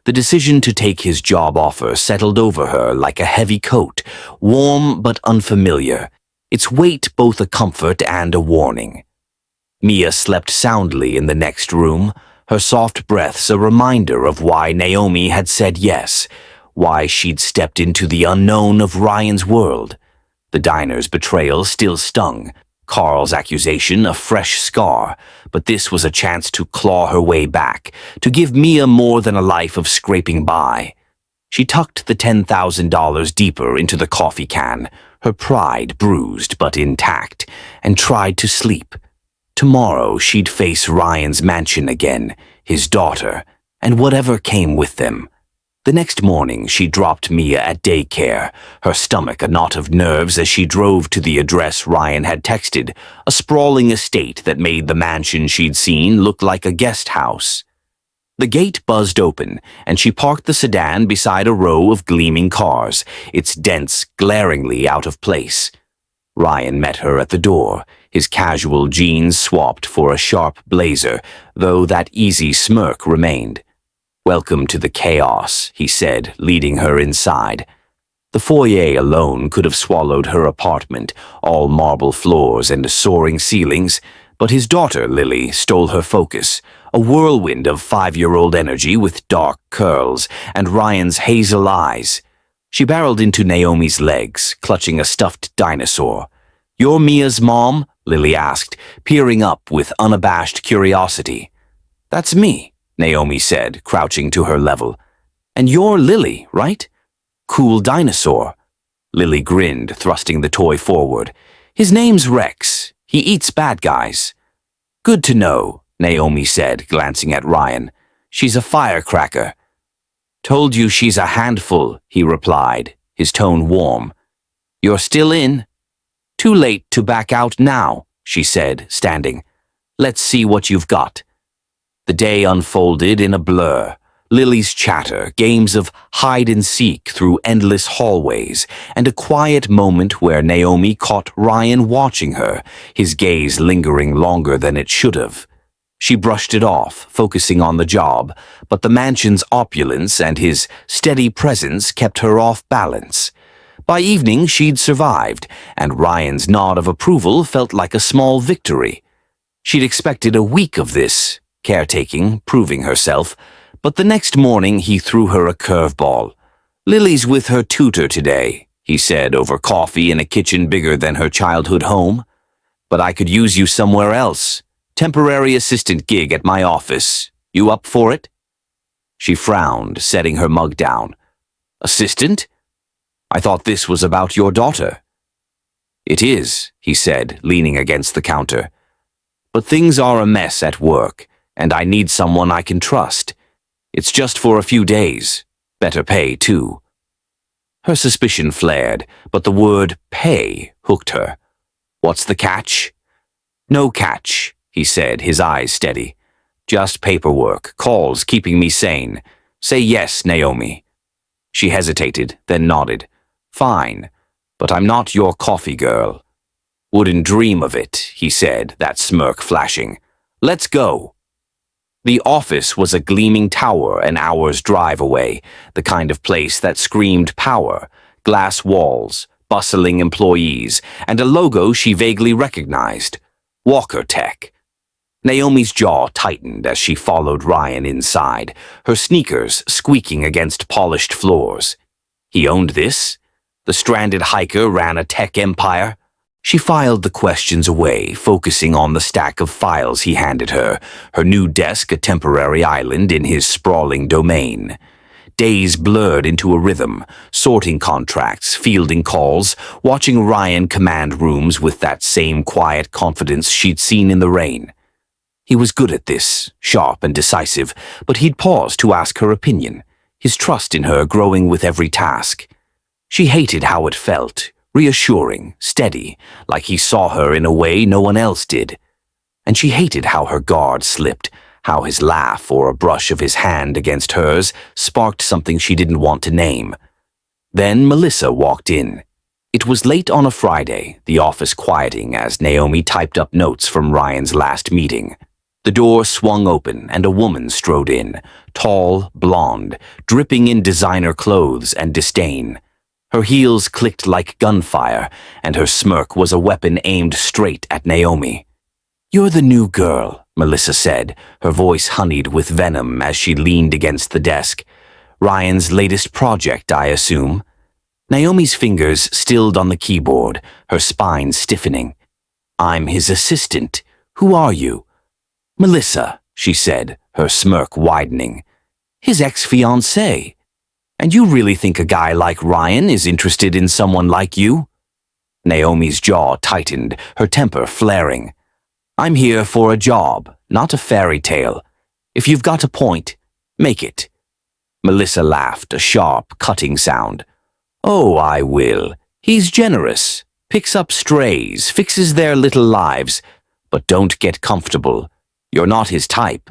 The decision to take his job offer settled over her like a heavy coat, warm but unfamiliar, its weight both a comfort and a warning. Mia slept soundly in the next room, her soft breaths a reminder of why Naomi had said yes, why she'd stepped into the unknown of Ryan's world. The diner's betrayal still stung, Carl's accusation a fresh scar, but this was a chance to claw her way back, to give Mia more than a life of scraping by. She tucked the $10,000 deeper into the coffee can, her pride bruised but intact, and tried to sleep. Tomorrow she'd face Ryan's mansion again, his daughter, and whatever came with them. The next morning she dropped Mia at daycare, her stomach a knot of nerves as she drove to the address Ryan had texted, a sprawling estate that made the mansion she'd seen look like a guest house. The gate buzzed open, and she parked the sedan beside a row of gleaming cars, its dents glaringly out of place. Ryan met her at the door, his casual jeans swapped for a sharp blazer, though that easy smirk remained. Welcome to the chaos, he said, leading her inside. The foyer alone could have swallowed her apartment, all marble floors and soaring ceilings, but his daughter, Lily, stole her focus, a whirlwind of 5-year-old energy with dark curls and Ryan's hazel eyes. She barreled into Naomi's legs, clutching a stuffed dinosaur. You're Mia's mom? Lily asked, peering up with unabashed curiosity. That's me, Naomi said, crouching to her level. And you're Lily, right? Cool dinosaur. Lily grinned, thrusting the toy forward. His name's Rex. He eats bad guys. Good to know, Naomi said, glancing at Ryan. She's a firecracker. Told you she's a handful, he replied, his tone warm. You're still in? Too late to back out now, she said, standing. Let's see what you've got. The day unfolded in a blur. Lily's chatter, games of hide-and-seek through endless hallways, and a quiet moment where Naomi caught Ryan watching her, his gaze lingering longer than it should have. She brushed it off, focusing on the job, but the mansion's opulence and his steady presence kept her off balance. By evening, she'd survived, and Ryan's nod of approval felt like a small victory. She'd expected a week of this, caretaking, proving herself, but the next morning he threw her a curveball. Lily's with her tutor today, he said over coffee in a kitchen bigger than her childhood home. but I could use you somewhere else. Temporary assistant gig at my office. You up for it?" She frowned, setting her mug down. "Assistant? I thought this was about your daughter." "It is," he said, leaning against the counter. "But things are a mess at work, and I need someone I can trust. It's just for a few days. Better pay, too." Her suspicion flared, but the word pay hooked her. "What's the catch?" "No catch," he said, his eyes steady. "Just paperwork, calls keeping me sane. Say yes, Naomi." She hesitated, then nodded. "Fine, but I'm not your coffee girl." "Wouldn't dream of it," he said, that smirk flashing. "Let's go." The office was a gleaming tower an hour's drive away, the kind of place that screamed power, glass walls, bustling employees, and a logo she vaguely recognized, Walker Tech. Naomi's jaw tightened as she followed Ryan inside, her sneakers squeaking against polished floors. He owned this? The stranded hiker ran a tech empire? She filed the questions away, focusing on the stack of files he handed her, her new desk a temporary island in his sprawling domain. Days blurred into a rhythm, sorting contracts, fielding calls, watching Ryan command rooms with that same quiet confidence she'd seen in the rain. He was good at this, sharp and decisive, but he'd pause to ask her opinion, his trust in her growing with every task. She hated how it felt, reassuring, steady, like he saw her in a way no one else did. And she hated how her guard slipped, how his laugh or a brush of his hand against hers sparked something she didn't want to name. Then Melissa walked in. It was late on a Friday, the office quieting as Naomi typed up notes from Ryan's last meeting. The door swung open and a woman strode in, tall, blonde, dripping in designer clothes and disdain. Her heels clicked like gunfire, and her smirk was a weapon aimed straight at Naomi. "You're the new girl," Melissa said, her voice honeyed with venom as she leaned against the desk. "Ryan's latest project, I assume." Naomi's fingers stilled on the keyboard, her spine stiffening. "I'm his assistant. Who are you?" "Melissa," she said, her smirk widening. "His ex-fiancée. And you really think a guy like Ryan is interested in someone like you?" Naomi's jaw tightened, her temper flaring. "I'm here for a job, not a fairy tale. If you've got a point, make it." Melissa laughed, a sharp, cutting sound. "Oh, I will. He's generous, picks up strays, fixes their little lives, but don't get comfortable. You're not his type."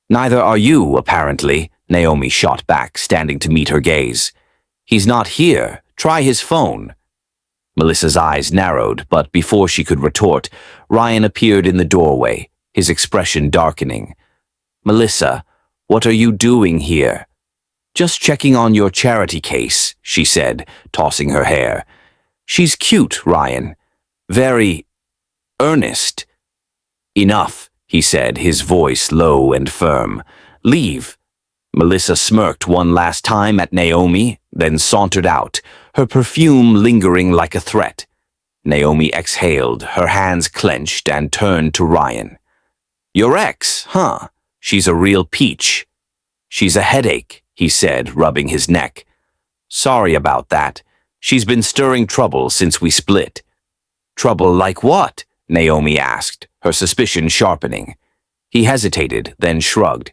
"Neither are you, apparently," Naomi shot back, standing to meet her gaze. "He's not here. Try his phone." Melissa's eyes narrowed, but before she could retort, Ryan appeared in the doorway, his expression darkening. "Melissa, what are you doing here?" "Just checking on your charity case," she said, tossing her hair. "She's cute, Ryan. Very earnest." "Enough," he said, his voice low and firm. "Leave." Melissa smirked one last time at Naomi, then sauntered out, her perfume lingering like a threat. Naomi exhaled, her hands clenched, and turned to Ryan. "Your ex, huh? She's a real peach." "She's a headache," he said, rubbing his neck. "Sorry about that. She's been stirring trouble since we split." "Trouble like what?" Naomi asked, her suspicion sharpening. He hesitated, then shrugged.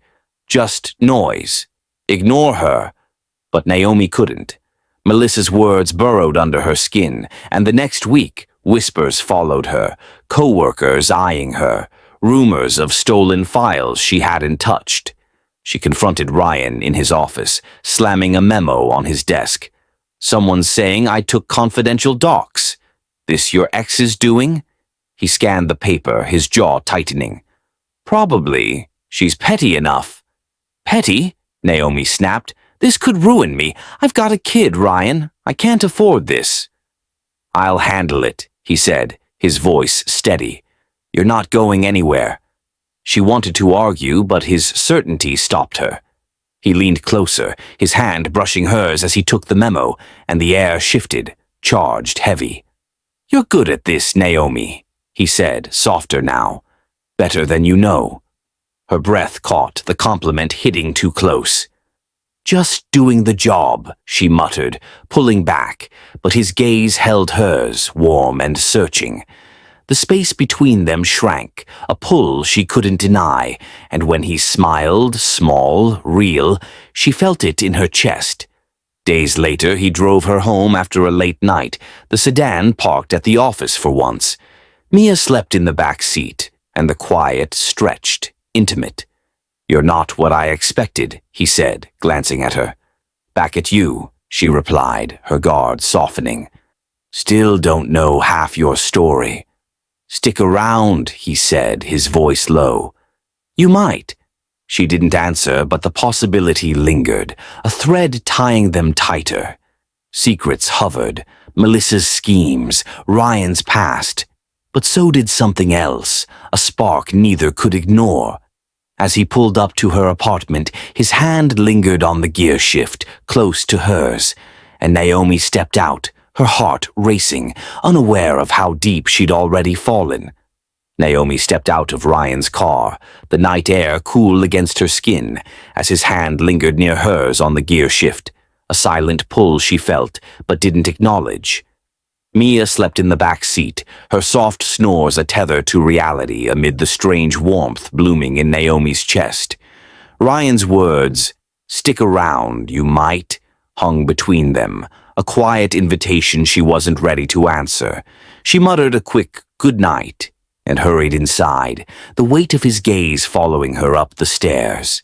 "Just noise. Ignore her." But Naomi couldn't. Melissa's words burrowed under her skin, and the next week, whispers followed her, co-workers eyeing her, rumors of stolen files she hadn't touched. She confronted Ryan in his office, slamming a memo on his desk. "Someone's saying I took confidential docs. This your ex's doing?" He scanned the paper, his jaw tightening. "Probably. She's petty enough." "Petty?" Naomi snapped. "This could ruin me. I've got a kid, Ryan. I can't afford this." "I'll handle it," he said, his voice steady. "You're not going anywhere." She wanted to argue, but his certainty stopped her. He leaned closer, his hand brushing hers as he took the memo, and the air shifted, charged heavy. "You're good at this, Naomi," he said, softer now. Better than you know. Her breath caught, the compliment hitting too close. Just doing the job, she muttered, pulling back, but his gaze held hers, warm and searching. The space between them shrank, a pull she couldn't deny, and when he smiled, small, real, she felt it in her chest. Days later, he drove her home after a late night, the sedan parked at the office for once. Mia slept in the back seat, and the quiet stretched, intimate. You're not what I expected, he said, glancing at her. Back at you, she replied, her guard softening. Still don't know half your story. Stick around, he said, his voice low. You might. She didn't answer, but the possibility lingered, a thread tying them tighter. Secrets hovered, Melissa's schemes, Ryan's past. But so did something else, a spark neither could ignore. As he pulled up to her apartment, his hand lingered on the gear shift, close to hers, and Naomi stepped out, her heart racing, unaware of how deep she'd already fallen. Naomi stepped out of Ryan's car, the night air cool against her skin, as his hand lingered near hers on the gear shift, a silent pull she felt, but didn't acknowledge. Mia slept in the back seat, her soft snores a tether to reality amid the strange warmth blooming in Naomi's chest. Ryan's words, "Stick around, you might," hung between them, a quiet invitation she wasn't ready to answer. She muttered a quick "good night" and hurried inside, the weight of his gaze following her up the stairs.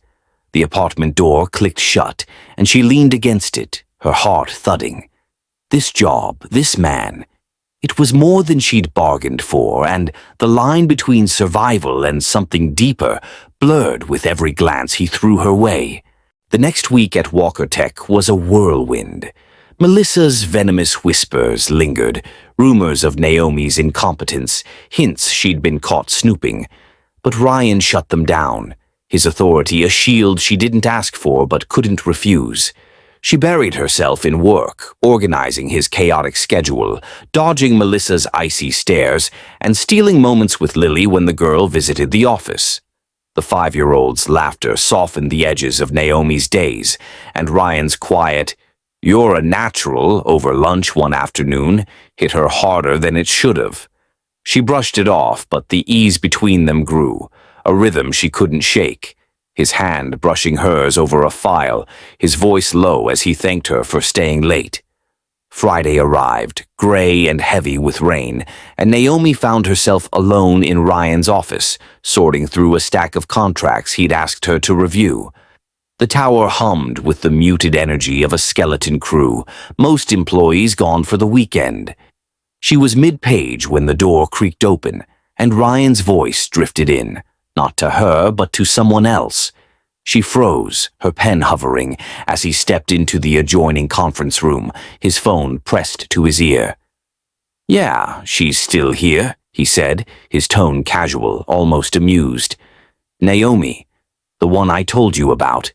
The apartment door clicked shut, and she leaned against it, her heart thudding. This job, this man, it was more than she'd bargained for, and the line between survival and something deeper blurred with every glance he threw her way. The next week at Walker Tech was a whirlwind. Melissa's venomous whispers lingered, rumors of Naomi's incompetence, hints she'd been caught snooping. But Ryan shut them down, his authority a shield she didn't ask for but couldn't refuse. She buried herself in work, organizing his chaotic schedule, dodging Melissa's icy stares, and stealing moments with Lily when the girl visited the office. The 5-year-old's laughter softened the edges of Naomi's days, and Ryan's quiet, "You're a natural," over lunch one afternoon hit her harder than it should have. She brushed it off, but the ease between them grew, a rhythm she couldn't shake. His hand brushing hers over a file, his voice low as he thanked her for staying late. Friday arrived, gray and heavy with rain, and Naomi found herself alone in Ryan's office, sorting through a stack of contracts he'd asked her to review. The tower hummed with the muted energy of a skeleton crew, most employees gone for the weekend. She was mid-page when the door creaked open, and Ryan's voice drifted in. Not to her, but to someone else. She froze, her pen hovering, as he stepped into the adjoining conference room, his phone pressed to his ear. "Yeah, she's still here," he said, his tone casual, almost amused. "Naomi, the one I told you about."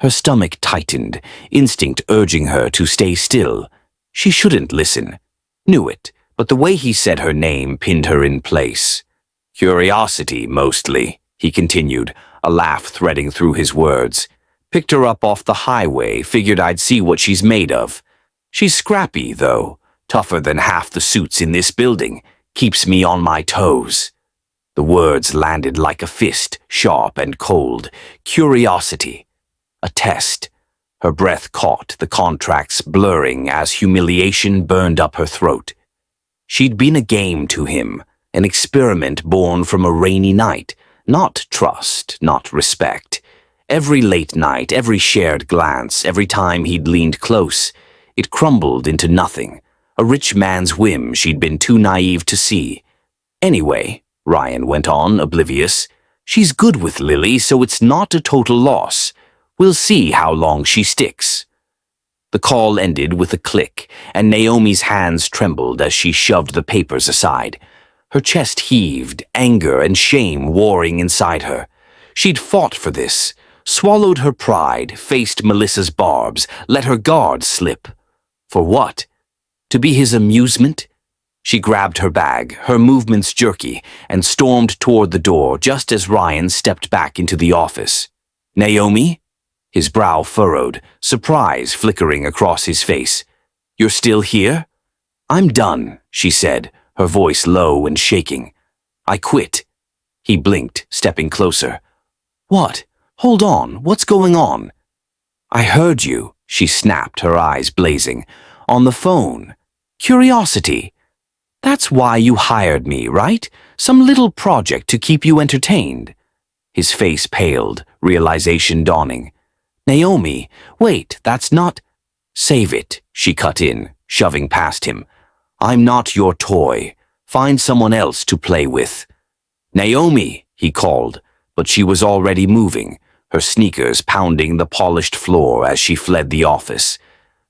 Her stomach tightened, instinct urging her to stay still. She shouldn't listen. Knew it, but the way he said her name pinned her in place. "Curiosity, mostly," he continued, a laugh threading through his words. "Picked her up off the highway, figured I'd see what she's made of. She's scrappy, though, tougher than half the suits in this building, keeps me on my toes." The words landed like a fist, sharp and cold. Curiosity. A test. Her breath caught, the contracts blurring as humiliation burned up her throat. She'd been a game to him. An experiment born from a rainy night, not trust, not respect. Every late night, every shared glance, every time he'd leaned close, it crumbled into nothing, a rich man's whim she'd been too naive to see. "Anyway," Ryan went on, oblivious, "she's good with Lily, so it's not a total loss. We'll see how long she sticks." The call ended with a click, and Naomi's hands trembled as she shoved the papers aside. Her chest heaved, anger and shame warring inside her. She'd fought for this, swallowed her pride, faced Melissa's barbs, let her guard slip. For what? To be his amusement? She grabbed her bag, her movements jerky, and stormed toward the door just as Ryan stepped back into the office. "Naomi?" His brow furrowed, surprise flickering across his face. "You're still here?" "I'm done," she said, her voice low and shaking. "I quit." He blinked, stepping closer. "What? Hold on, what's going on?" "I heard you," she snapped, her eyes blazing. "On the phone. Curiosity. That's why you hired me, right? Some little project to keep you entertained." His face paled, realization dawning. "Naomi, wait, that's not—" "Save it," she cut in, shoving past him. "I'm not your toy. Find someone else to play with." "Naomi," he called, but she was already moving, her sneakers pounding the polished floor as she fled the office.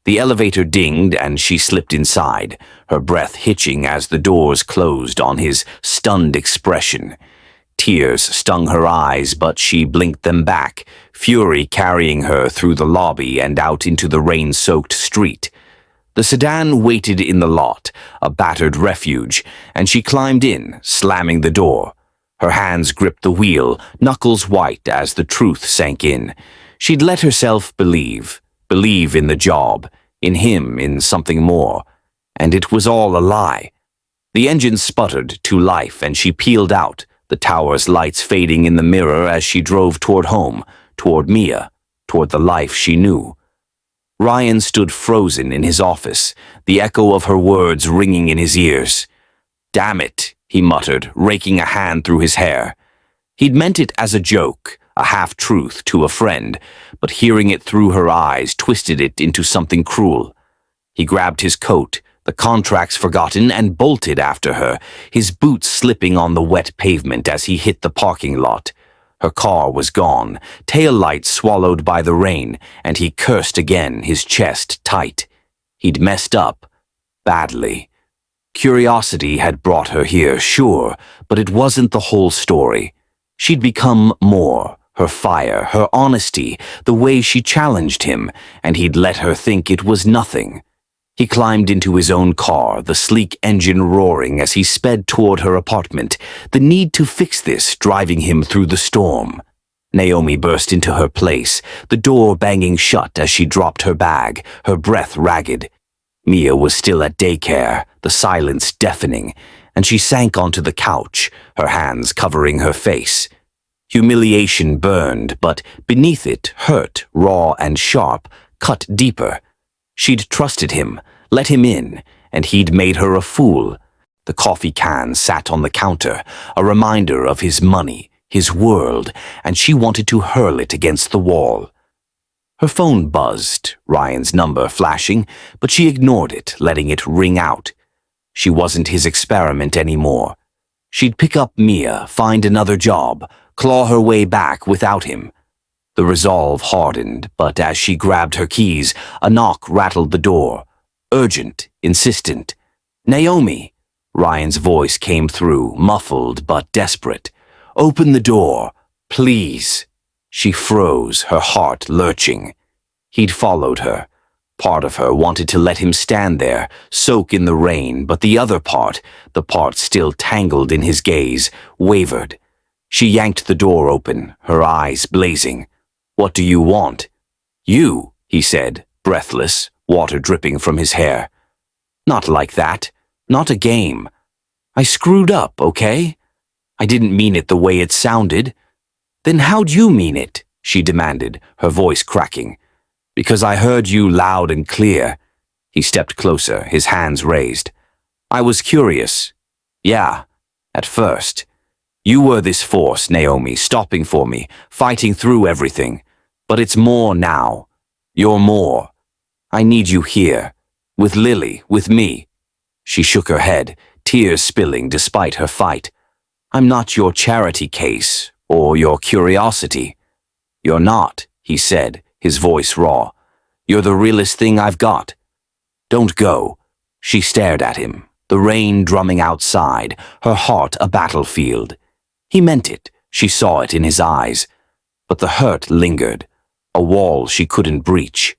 The elevator dinged and she slipped inside, her breath hitching as the doors closed on his stunned expression. Tears stung her eyes, but she blinked them back, fury carrying her through the lobby and out into the rain-soaked street. The sedan waited in the lot, a battered refuge, and she climbed in, slamming the door. Her hands gripped the wheel, knuckles white as the truth sank in. She'd let herself believe in the job, in him, in something more. And it was all a lie. The engine sputtered to life and she peeled out, the tower's lights fading in the mirror as she drove toward home, toward Mia, toward the life she knew. Ryan stood frozen in his office, the echo of her words ringing in his ears. "Damn it," he muttered, raking a hand through his hair. He'd meant it as a joke, a half-truth to a friend, but hearing it through her eyes twisted it into something cruel. He grabbed his coat, the contracts forgotten, and bolted after her, his boots slipping on the wet pavement as he hit the parking lot. Her car was gone, taillights swallowed by the rain, and he cursed again, his chest tight. He'd messed up. Badly. Curiosity had brought her here, sure, but it wasn't the whole story. She'd become more, her fire, her honesty, the way she challenged him, and he'd let her think it was nothing. He climbed into his own car, the sleek engine roaring as he sped toward her apartment, the need to fix this driving him through the storm. Naomi burst into her place, the door banging shut as she dropped her bag, her breath ragged. Mia was still at daycare, the silence deafening, and she sank onto the couch, her hands covering her face. Humiliation burned, but beneath it, hurt, raw and sharp, cut deeper. She'd trusted him, let him in, and he'd made her a fool. The coffee can sat on the counter, a reminder of his money, his world, and she wanted to hurl it against the wall. Her phone buzzed, Ryan's number flashing, but she ignored it, letting it ring out. She wasn't his experiment anymore. She'd pick up Mia, find another job, claw her way back without him. The resolve hardened, but as she grabbed her keys, a knock rattled the door. Urgent, insistent. "Naomi!" Ryan's voice came through, muffled but desperate. "Open the door, please." She froze, her heart lurching. He'd followed her. Part of her wanted to let him stand there, soak in the rain, but the other part, the part still tangled in his gaze, wavered. She yanked the door open, her eyes blazing. "What do you want?" "You," he said, breathless, water dripping from his hair. "Not like that. Not a game. I screwed up, okay? I didn't mean it the way it sounded." "Then how'd you mean it?" she demanded, her voice cracking. "Because I heard you loud and clear." He stepped closer, his hands raised. "I was curious. Yeah, at first. You were this force, Naomi, stopping for me, fighting through everything. But it's more now. You're more. I need you here. With Lily, with me." She shook her head, tears spilling despite her fight. "I'm not your charity case, or your curiosity." "You're not," he said, his voice raw. "You're the realest thing I've got." "Don't go." She stared at him, the rain drumming outside, her heart a battlefield. He meant it, she saw it in his eyes. But the hurt lingered, a wall she couldn't breach.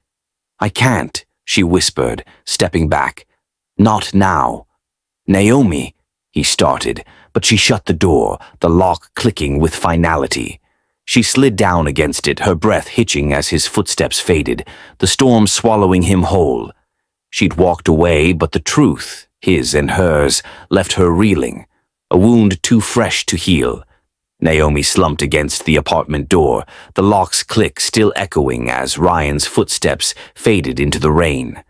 "I can't," she whispered, stepping back. "Not now." Naomi, he started, but she shut the door, the lock clicking with finality. She slid down against it, her breath hitching as his footsteps faded, the storm swallowing him whole. She'd walked away, but the truth, his and hers, left her reeling, a wound too fresh to heal. Naomi slumped against the apartment door, the lock's click still echoing as Ryan's footsteps faded into the rain.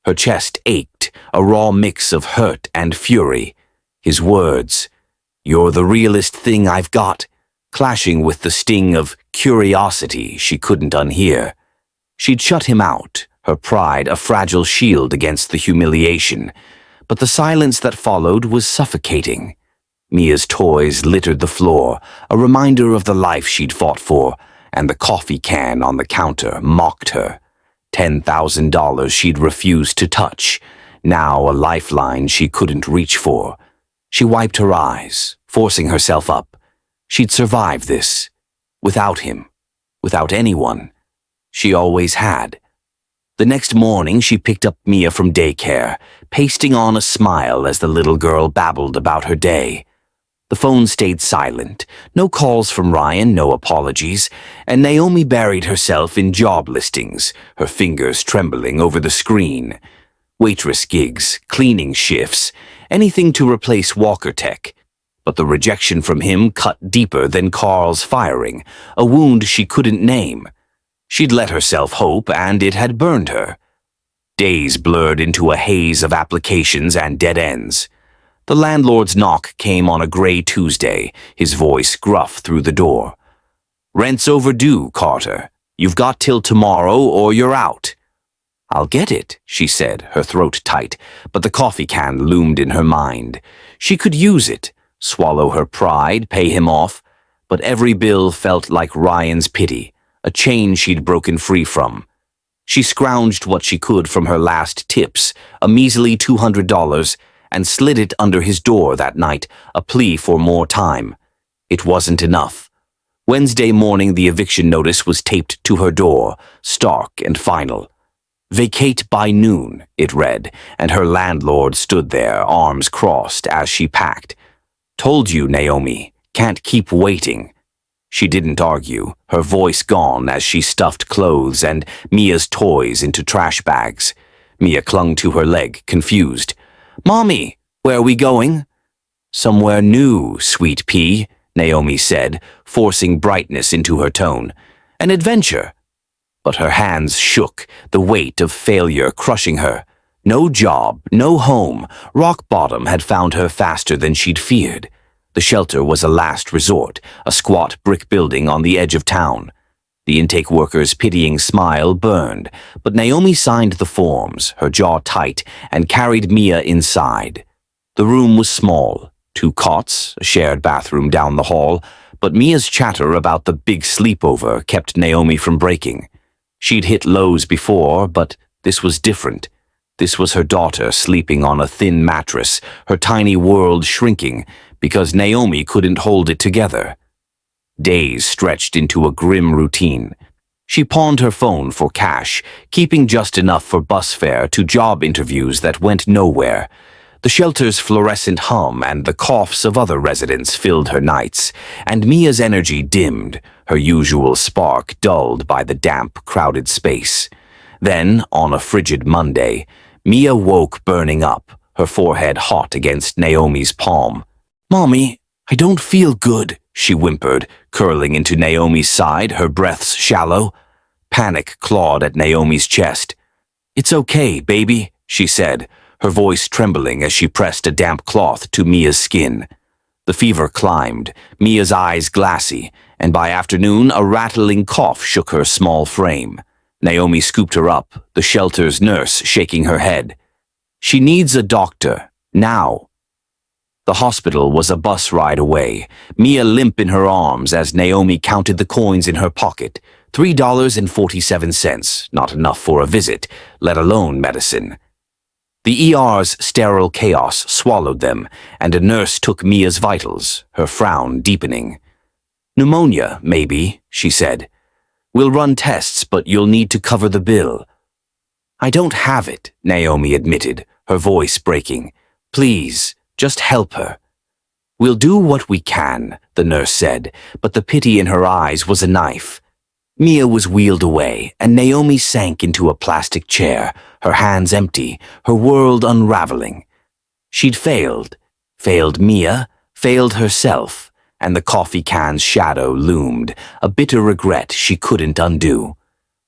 Her chest ached, a raw mix of hurt and fury. His words, "You're the realest thing I've got," clashing with the sting of curiosity she couldn't unhear. She'd shut him out, her pride a fragile shield against the humiliation, but the silence that followed was suffocating. Mia's toys littered the floor, a reminder of the life she'd fought for, and the coffee can on the counter mocked her. $10,000 she'd refused to touch, now a lifeline she couldn't reach for. She wiped her eyes, forcing herself up. She'd survive this. Without him. Without anyone. She always had. The next morning she picked up Mia from daycare, pasting on a smile as the little girl babbled about her day. The phone stayed silent, no calls from Ryan, no apologies, and Naomi buried herself in job listings, her fingers trembling over the screen. Waitress gigs, cleaning shifts, anything to replace Walker Tech. But the rejection from him cut deeper than Carl's firing, a wound she couldn't name. She'd let herself hope, and it had burned her. Days blurred into a haze of applications and dead ends. The landlord's knock came on a gray Tuesday, his voice gruff through the door. "Rent's overdue, Carter. You've got till tomorrow or you're out." "I'll get it," she said, her throat tight, but the coffee can loomed in her mind. She could use it, swallow her pride, pay him off, but every bill felt like Ryan's pity, a chain she'd broken free from. She scrounged what she could from her last tips, a measly $200, and slid it under his door that night, a plea for more time. It wasn't enough. Wednesday morning the eviction notice was taped to her door, stark and final. "Vacate by noon," it read, and her landlord stood there, arms crossed, as she packed. "Told you, Naomi, can't keep waiting." She didn't argue, her voice gone as she stuffed clothes and Mia's toys into trash bags. Mia clung to her leg, confused. "Mommy, where are we going?" "Somewhere new, sweet pea," Naomi said, forcing brightness into her tone. "An adventure." But her hands shook, the weight of failure crushing her. No job, no home. Rock bottom had found her faster than she'd feared. The shelter was a last resort, a squat brick building on the edge of town. The intake worker's pitying smile burned, but Naomi signed the forms, her jaw tight, and carried Mia inside. The room was small, 2 cots, a shared bathroom down the hall, but Mia's chatter about the big sleepover kept Naomi from breaking. She'd hit lows before, but this was different. This was her daughter sleeping on a thin mattress, her tiny world shrinking, because Naomi couldn't hold it together. Days stretched into a grim routine. She pawned her phone for cash, keeping just enough for bus fare to job interviews that went nowhere. The shelter's fluorescent hum and the coughs of other residents filled her nights, and Mia's energy dimmed, her usual spark dulled by the damp, crowded space. Then, on a frigid Monday, Mia woke burning up, her forehead hot against Naomi's palm. "Mommy, I don't feel good," she whimpered, curling into Naomi's side, her breaths shallow. Panic clawed at Naomi's chest. "It's okay, baby," she said, her voice trembling as she pressed a damp cloth to Mia's skin. The fever climbed, Mia's eyes glassy, and by afternoon a rattling cough shook her small frame. Naomi scooped her up, the shelter's nurse shaking her head. "She needs a doctor, now." The hospital was a bus ride away, Mia limp in her arms as Naomi counted the coins in her pocket. $3.47, not enough for a visit, let alone medicine. The ER's sterile chaos swallowed them, and a nurse took Mia's vitals, her frown deepening. "Pneumonia, maybe," she said. "We'll run tests, but you'll need to cover the bill." "I don't have it," Naomi admitted, her voice breaking. "Please." Just help her. We'll do what we can, the nurse said, but the pity in her eyes was a knife. Mia was wheeled away, and Naomi sank into a plastic chair, her hands empty, her world unraveling. She'd failed Mia, failed herself, and the coffee can's shadow loomed, a bitter regret she couldn't undo.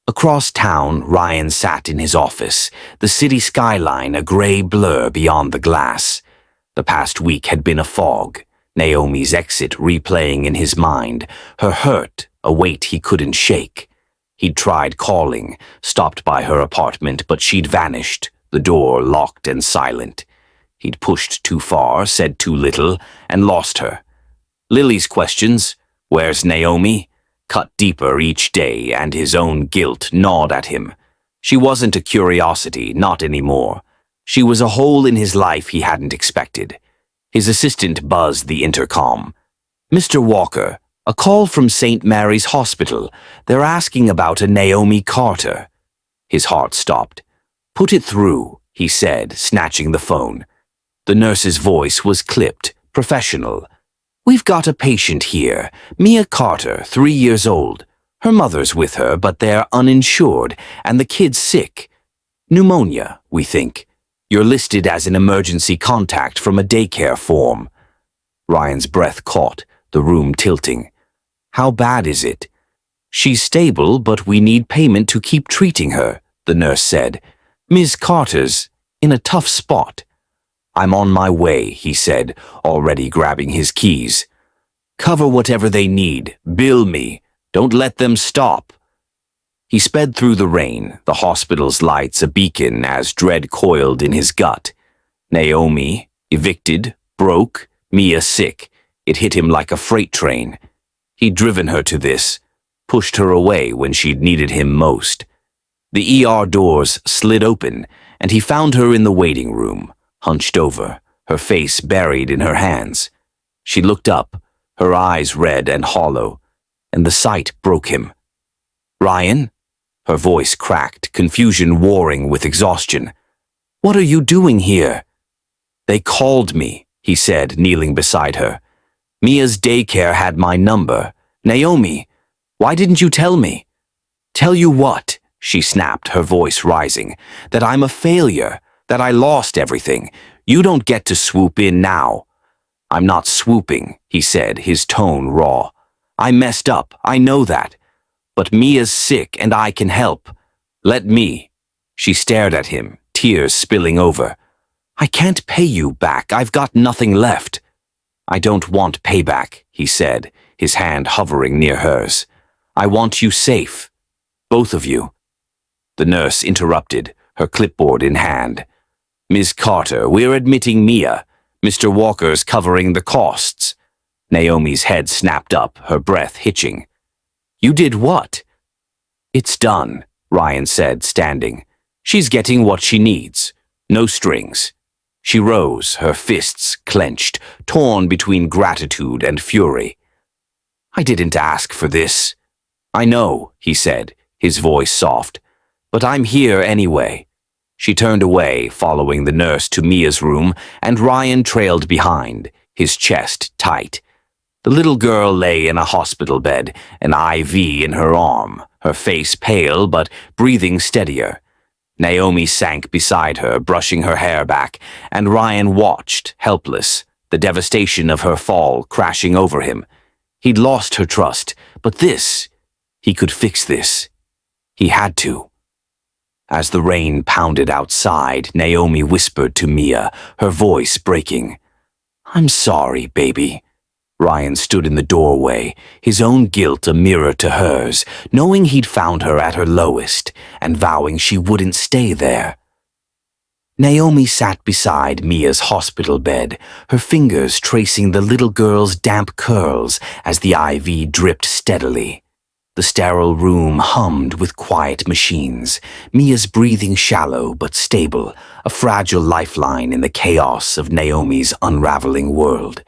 Across town, Ryan sat in his office, the city skyline a gray blur beyond the glass. The past week had been a fog, Naomi's exit replaying in his mind, her hurt a weight he couldn't shake. He'd tried calling, stopped by her apartment, but she'd vanished, the door locked and silent. He'd pushed too far, said too little, and lost her. Lily's questions, "Where's Naomi?" cut deeper each day, and his own guilt gnawed at him. She wasn't a curiosity, not anymore. She was a hole in his life he hadn't expected. His assistant buzzed the intercom. "Mr. Walker, a call from St. Mary's Hospital. They're asking about a Naomi Carter." His heart stopped. "Put it through," he said, snatching the phone. The nurse's voice was clipped, professional. "We've got a patient here, Mia Carter, 3 years old. Her mother's with her, but they're uninsured, and the kid's sick. Pneumonia, we think. You're listed as an emergency contact from a daycare form." Ryan's breath caught, the room tilting. "How bad is it?" "She's stable, but we need payment to keep treating her," the nurse said. "Ms. Carter's in a tough spot." "I'm on my way," he said, already grabbing his keys. "Cover whatever they need. Bill me. Don't let them stop." He sped through the rain, the hospital's lights a beacon as dread coiled in his gut. Naomi, evicted, broke, Mia sick. It hit him like a freight train. He'd driven her to this, pushed her away when she'd needed him most. The ER doors slid open, and he found her in the waiting room, hunched over, her face buried in her hands. She looked up, her eyes red and hollow, and the sight broke him. "Ryan?" Her voice cracked, confusion warring with exhaustion. "What are you doing here?" "They called me," he said, kneeling beside her. "Mia's daycare had my number. Naomi, why didn't you tell me?" "Tell you what?" she snapped, her voice rising. "That I'm a failure, that I lost everything. You don't get to swoop in now." "I'm not swooping," he said, his tone raw. "I messed up, I know that. But Mia's sick and I can help. Let me." She stared at him, tears spilling over. "I can't pay you back, I've got nothing left." "I don't want payback," he said, his hand hovering near hers. "I want you safe. Both of you." The nurse interrupted, her clipboard in hand. "Ms. Carter, we're admitting Mia. Mr. Walker's covering the costs." Naomi's head snapped up, her breath hitching. "You did what?" "It's done," Ryan said, standing. "She's getting what she needs. No strings." She rose, her fists clenched, torn between gratitude and fury. "I didn't ask for this." "I know," he said, his voice soft. "But I'm here anyway." She turned away, following the nurse to Mia's room, and Ryan trailed behind, his chest tight. The little girl lay in a hospital bed, an IV in her arm, her face pale but breathing steadier. Naomi sank beside her, brushing her hair back, and Ryan watched, helpless, the devastation of her fall crashing over him. He'd lost her trust, but he could fix this. He had to. As the rain pounded outside, Naomi whispered to Mia, her voice breaking. "I'm sorry, baby." Ryan stood in the doorway, his own guilt a mirror to hers, knowing he'd found her at her lowest, and vowing she wouldn't stay there. Naomi sat beside Mia's hospital bed, her fingers tracing the little girl's damp curls as the IV dripped steadily. The sterile room hummed with quiet machines, Mia's breathing shallow but stable, a fragile lifeline in the chaos of Naomi's unraveling world.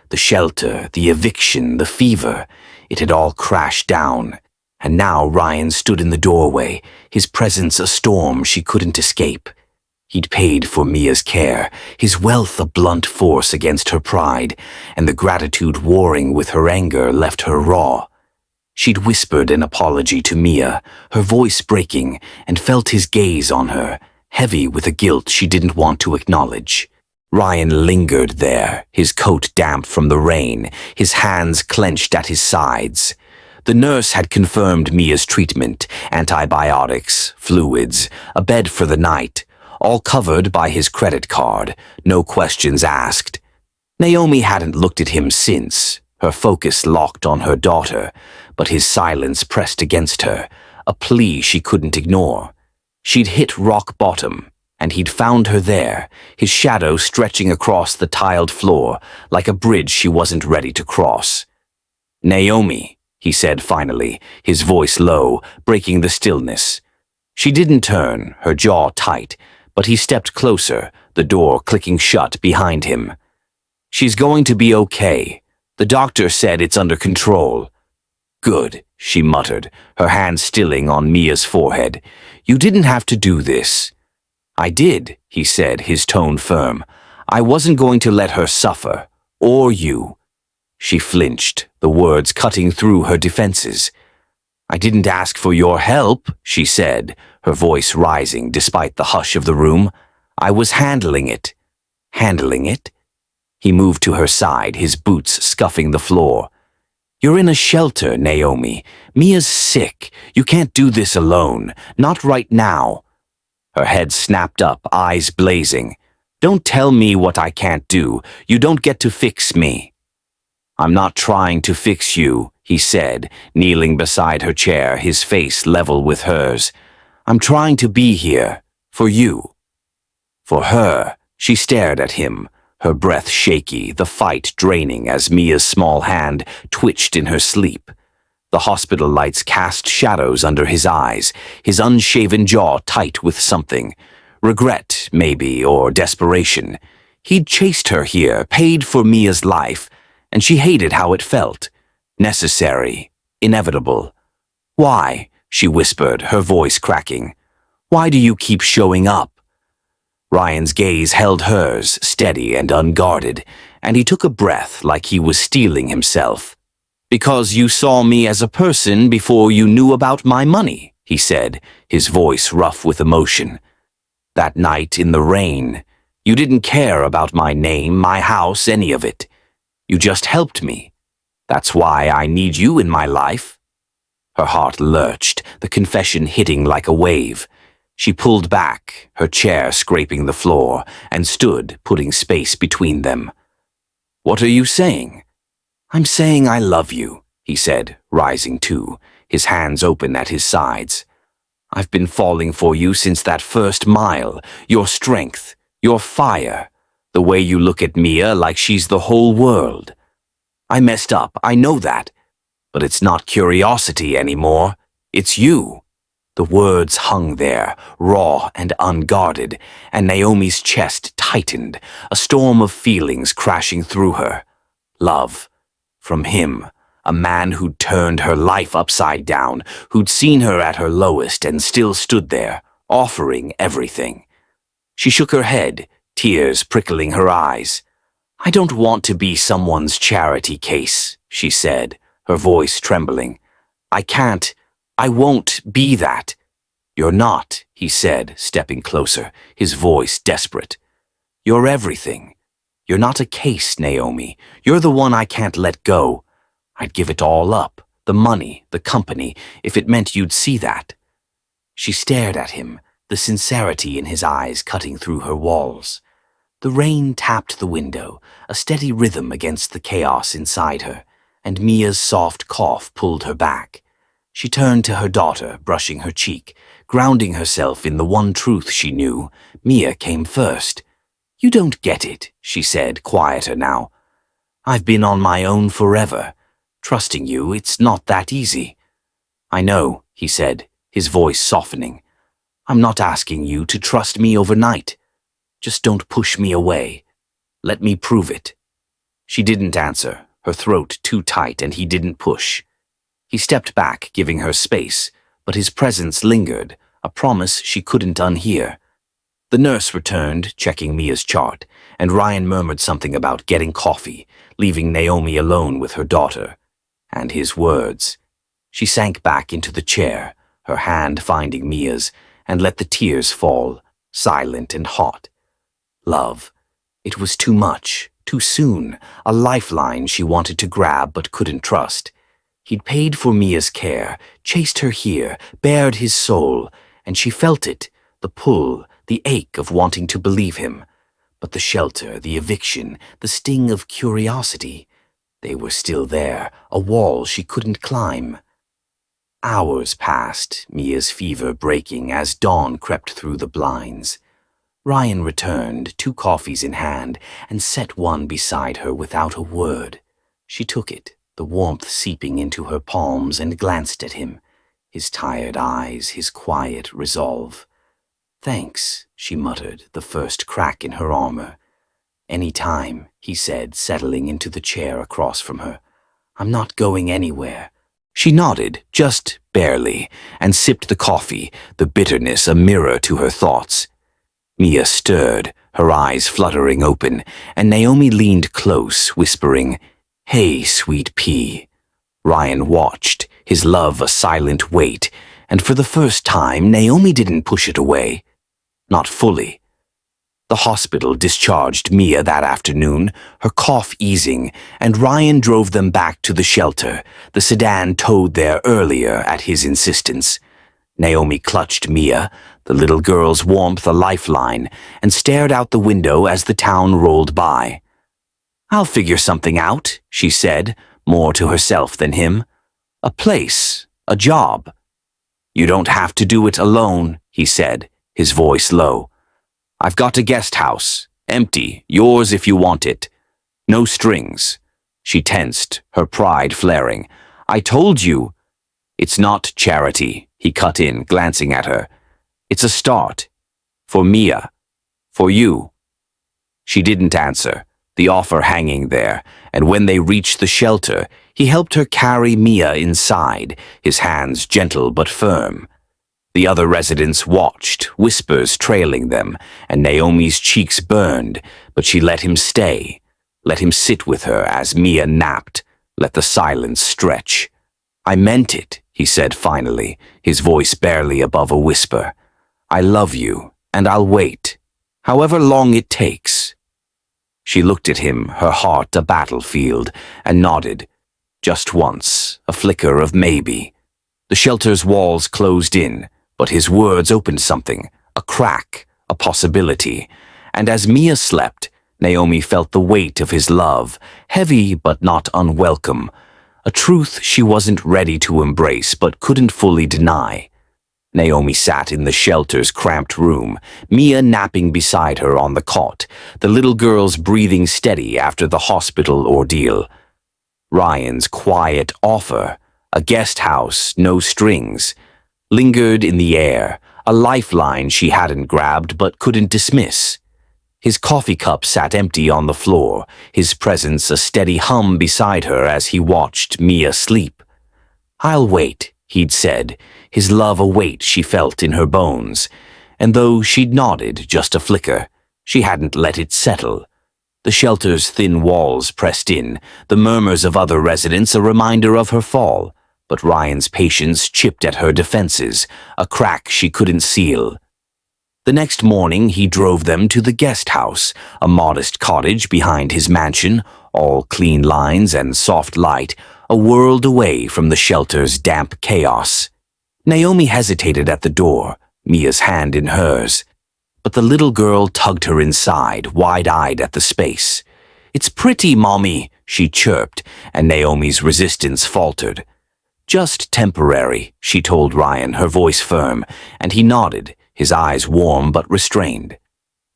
The shelter, the eviction, the fever, it had all crashed down, and now Ryan stood in the doorway, his presence a storm she couldn't escape. He'd paid for Mia's care, his wealth a blunt force against her pride, and the gratitude warring with her anger left her raw. She'd whispered an apology to Mia, her voice breaking, and felt his gaze on her, heavy with a guilt she didn't want to acknowledge. Ryan lingered there, his coat damp from the rain, his hands clenched at his sides. The nurse had confirmed Mia's treatment, antibiotics, fluids, a bed for the night, all covered by his credit card, no questions asked. Naomi hadn't looked at him since, her focus locked on her daughter, but his silence pressed against her, a plea she couldn't ignore. She'd hit rock bottom, and he'd found her there, his shadow stretching across the tiled floor like a bridge she wasn't ready to cross. "Naomi," he said finally, his voice low, breaking the stillness. She didn't turn, her jaw tight, but he stepped closer, the door clicking shut behind him. "She's going to be okay. The doctor said it's under control." "Good," she muttered, her hand stilling on Mia's forehead. "You didn't have to do this." "I did," he said, his tone firm. "I wasn't going to let her suffer. Or you." She flinched, the words cutting through her defenses. "I didn't ask for your help," she said, her voice rising despite the hush of the room. "I was handling it." "Handling it?" He moved to her side, his boots scuffing the floor. "You're in a shelter, Naomi. Mia's sick. You can't do this alone. Not right now." Her head snapped up, eyes blazing. "Don't tell me what I can't do. You don't get to fix me." "I'm not trying to fix you," he said, kneeling beside her chair, his face level with hers. "I'm trying to be here. For you." For her, she stared at him, her breath shaky, the fight draining as Mia's small hand twitched in her sleep. The hospital lights cast shadows under his eyes, his unshaven jaw tight with something. Regret, maybe, or desperation. He'd chased her here, paid for Mia's life, and she hated how it felt. Necessary, inevitable. "Why?" she whispered, her voice cracking. "Why do you keep showing up?" Ryan's gaze held hers, steady and unguarded, and he took a breath like he was steeling himself. "Because you saw me as a person before you knew about my money," he said, his voice rough with emotion. "That night in the rain, you didn't care about my name, my house, any of it. You just helped me. That's why I need you in my life." Her heart lurched, the confession hitting like a wave. She pulled back, her chair scraping the floor, and stood, putting space between them. "What are you saying?" "I'm saying I love you," he said, rising too, his hands open at his sides. "I've been falling for you since that first mile, your strength, your fire, the way you look at Mia like she's the whole world. I messed up, I know that, but it's not curiosity anymore, it's you." The words hung there, raw and unguarded, and Naomi's chest tightened, a storm of feelings crashing through her. Love. From him, a man who'd turned her life upside down, who'd seen her at her lowest and still stood there, offering everything. She shook her head, tears prickling her eyes. "I don't want to be someone's charity case," she said, her voice trembling. I won't be that." "You're not," he said, stepping closer, his voice desperate. "You're everything. You're not a case, Naomi. You're the one I can't let go. I'd give it all up, the money, the company, if it meant you'd see that." She stared at him, the sincerity in his eyes cutting through her walls. The rain tapped the window, a steady rhythm against the chaos inside her, and Mia's soft cough pulled her back. She turned to her daughter, brushing her cheek, grounding herself in the one truth she knew. Mia came first. "You don't get it," she said, quieter now. "I've been on my own forever. Trusting you, it's not that easy." "I know," he said, his voice softening. "I'm not asking you to trust me overnight. Just don't push me away. Let me prove it." She didn't answer, her throat too tight, and he didn't push. He stepped back, giving her space, but his presence lingered, a promise she couldn't unhear. The nurse returned, checking Mia's chart, and Ryan murmured something about getting coffee, leaving Naomi alone with her daughter. And his words. She sank back into the chair, her hand finding Mia's, and let the tears fall, silent and hot. Love. It was too much, too soon, a lifeline she wanted to grab but couldn't trust. He'd paid for Mia's care, chased her here, bared his soul, and she felt it, the pull, the ache of wanting to believe him. But the shelter, the eviction, the sting of curiosity, they were still there, a wall she couldn't climb. Hours passed, Mia's fever breaking as dawn crept through the blinds. Ryan returned, 2 coffees in hand, and set one beside her without a word. She took it, the warmth seeping into her palms, and glanced at him, his tired eyes, his quiet resolve. "Thanks," she muttered, the first crack in her armor. "Any time," he said, settling into the chair across from her. "I'm not going anywhere." She nodded, just barely, and sipped the coffee, the bitterness a mirror to her thoughts. Mia stirred, her eyes fluttering open, and Naomi leaned close, whispering, "Hey, sweet pea." Ryan watched, his love a silent weight, and for the first time Naomi didn't push it away. Not fully. The hospital discharged Mia that afternoon, her cough easing, and Ryan drove them back to the shelter, the sedan towed there earlier at his insistence. Naomi clutched Mia, the little girl's warmth a lifeline, and stared out the window as the town rolled by. "I'll figure something out," she said, more to herself than him. "A place, a job." "You don't have to do it alone," he said, his voice low. "I've got a guest house, empty, yours if you want it. No strings." She tensed, her pride flaring. "I told you." "It's not charity," he cut in, glancing at her. "It's a start. For Mia. For you." She didn't answer, the offer hanging there, and when they reached the shelter, he helped her carry Mia inside, his hands gentle but firm. The other residents watched, whispers trailing them, and Naomi's cheeks burned, but she let him stay, let him sit with her as Mia napped, let the silence stretch. "I meant it," he said finally, his voice barely above a whisper. "I love you, and I'll wait, however long it takes." She looked at him, her heart a battlefield, and nodded. Just once, a flicker of maybe. The shelter's walls closed in, but his words opened something, a crack, a possibility. And as Mia slept, Naomi felt the weight of his love, heavy but not unwelcome, a truth she wasn't ready to embrace but couldn't fully deny. Naomi sat in the shelter's cramped room, Mia napping beside her on the cot, the little girl's breathing steady after the hospital ordeal. Ryan's quiet offer, a guest house, no strings, lingered in the air, a lifeline she hadn't grabbed but couldn't dismiss. His coffee cup sat empty on the floor, his presence a steady hum beside her as he watched Mia sleep. "I'll wait," he'd said, his love a weight she felt in her bones, and though she'd nodded just a flicker, she hadn't let it settle. The shelter's thin walls pressed in, the murmurs of other residents a reminder of her fall, but Ryan's patience chipped at her defenses, a crack she couldn't seal. The next morning he drove them to the guest house, a modest cottage behind his mansion, all clean lines and soft light, a world away from the shelter's damp chaos. Naomi hesitated at the door, Mia's hand in hers, but the little girl tugged her inside, wide-eyed at the space. "It's pretty, Mommy," she chirped, and Naomi's resistance faltered. "Just temporary," she told Ryan, her voice firm, and he nodded, his eyes warm but restrained.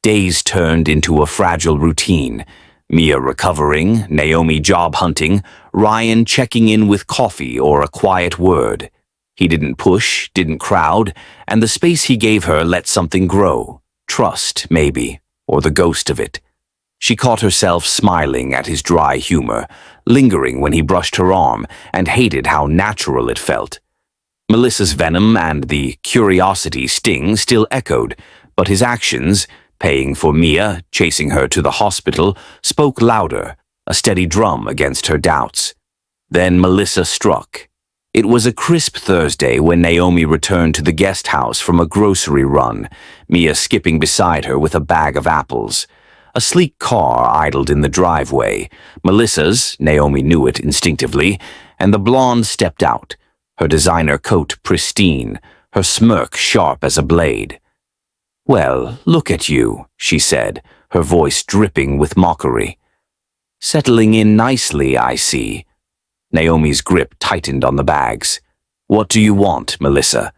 Days turned into a fragile routine, Mia recovering, Naomi job hunting, Ryan checking in with coffee or a quiet word. He didn't push, didn't crowd, and the space he gave her let something grow. Trust, maybe, or the ghost of it. She caught herself smiling at his dry humor, lingering when he brushed her arm, and hated how natural it felt. Melissa's venom and the curiosity sting still echoed, But his actions, paying for Mia, chasing her to the hospital, spoke louder, a steady drum against her doubts. Then Melissa struck. It was a crisp Thursday when Naomi returned to the guest house from a grocery run, Mia skipping beside her with a bag of apples. A sleek car idled in the driveway. Melissa's, Naomi knew it instinctively, and the blonde stepped out, her designer coat pristine, her smirk sharp as a blade. "Well, look at you," she said, her voice dripping with mockery. "Settling in nicely, I see." Naomi's grip tightened on the bags. "What do you want, Melissa?"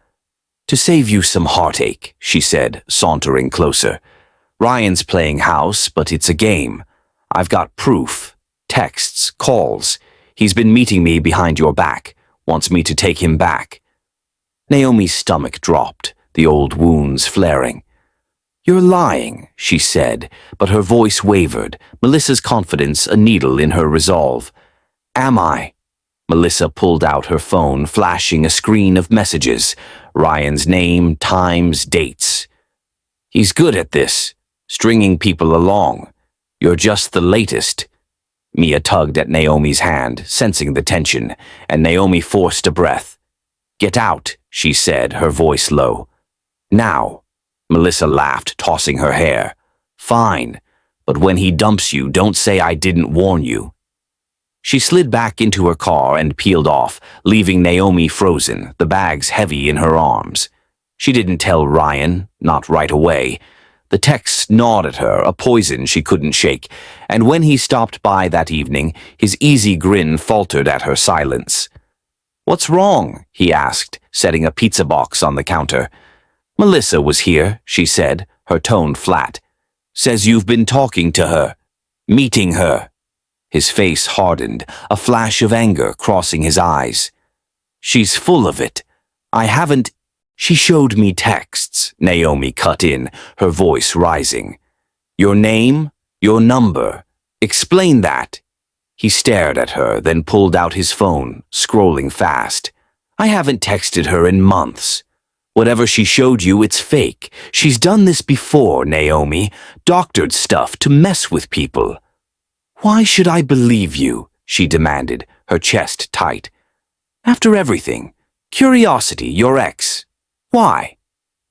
"To save you some heartache," she said, sauntering closer. "Ryan's playing house, but it's a game. I've got proof, texts, calls. He's been meeting me behind your back, wants me to take him back." Naomi's stomach dropped, the old wounds flaring. "You're lying," she said, but her voice wavered, Melissa's confidence a needle in her resolve. "Am I?" Melissa pulled out her phone, flashing a screen of messages. Ryan's name, times, dates. "He's good at this, stringing people along. You're just the latest." Mia tugged at Naomi's hand, sensing the tension, and Naomi forced a breath. "Get out," she said, her voice low. "Now." Melissa laughed, tossing her hair. "Fine, but when he dumps you, don't say I didn't warn you." She slid back into her car and peeled off, leaving Naomi frozen, the bags heavy in her arms. She didn't tell Ryan, not right away. The texts gnawed at her, a poison she couldn't shake, and when he stopped by that evening, his easy grin faltered at her silence. "What's wrong?" he asked, setting a pizza box on the counter. "Melissa was here," she said, her tone flat. "Says you've been talking to her, meeting her." His face hardened, a flash of anger crossing his eyes. "She's full of it. I haven't—" "She showed me texts," Naomi cut in, her voice rising. "Your name, your number. Explain that." He stared at her, then pulled out his phone, scrolling fast. "I haven't texted her in months. Whatever she showed you, it's fake. She's done this before, Naomi. Doctored stuff to mess with people." "Why should I believe you?" she demanded, her chest tight. "After everything. Curiosity, your ex. Why?"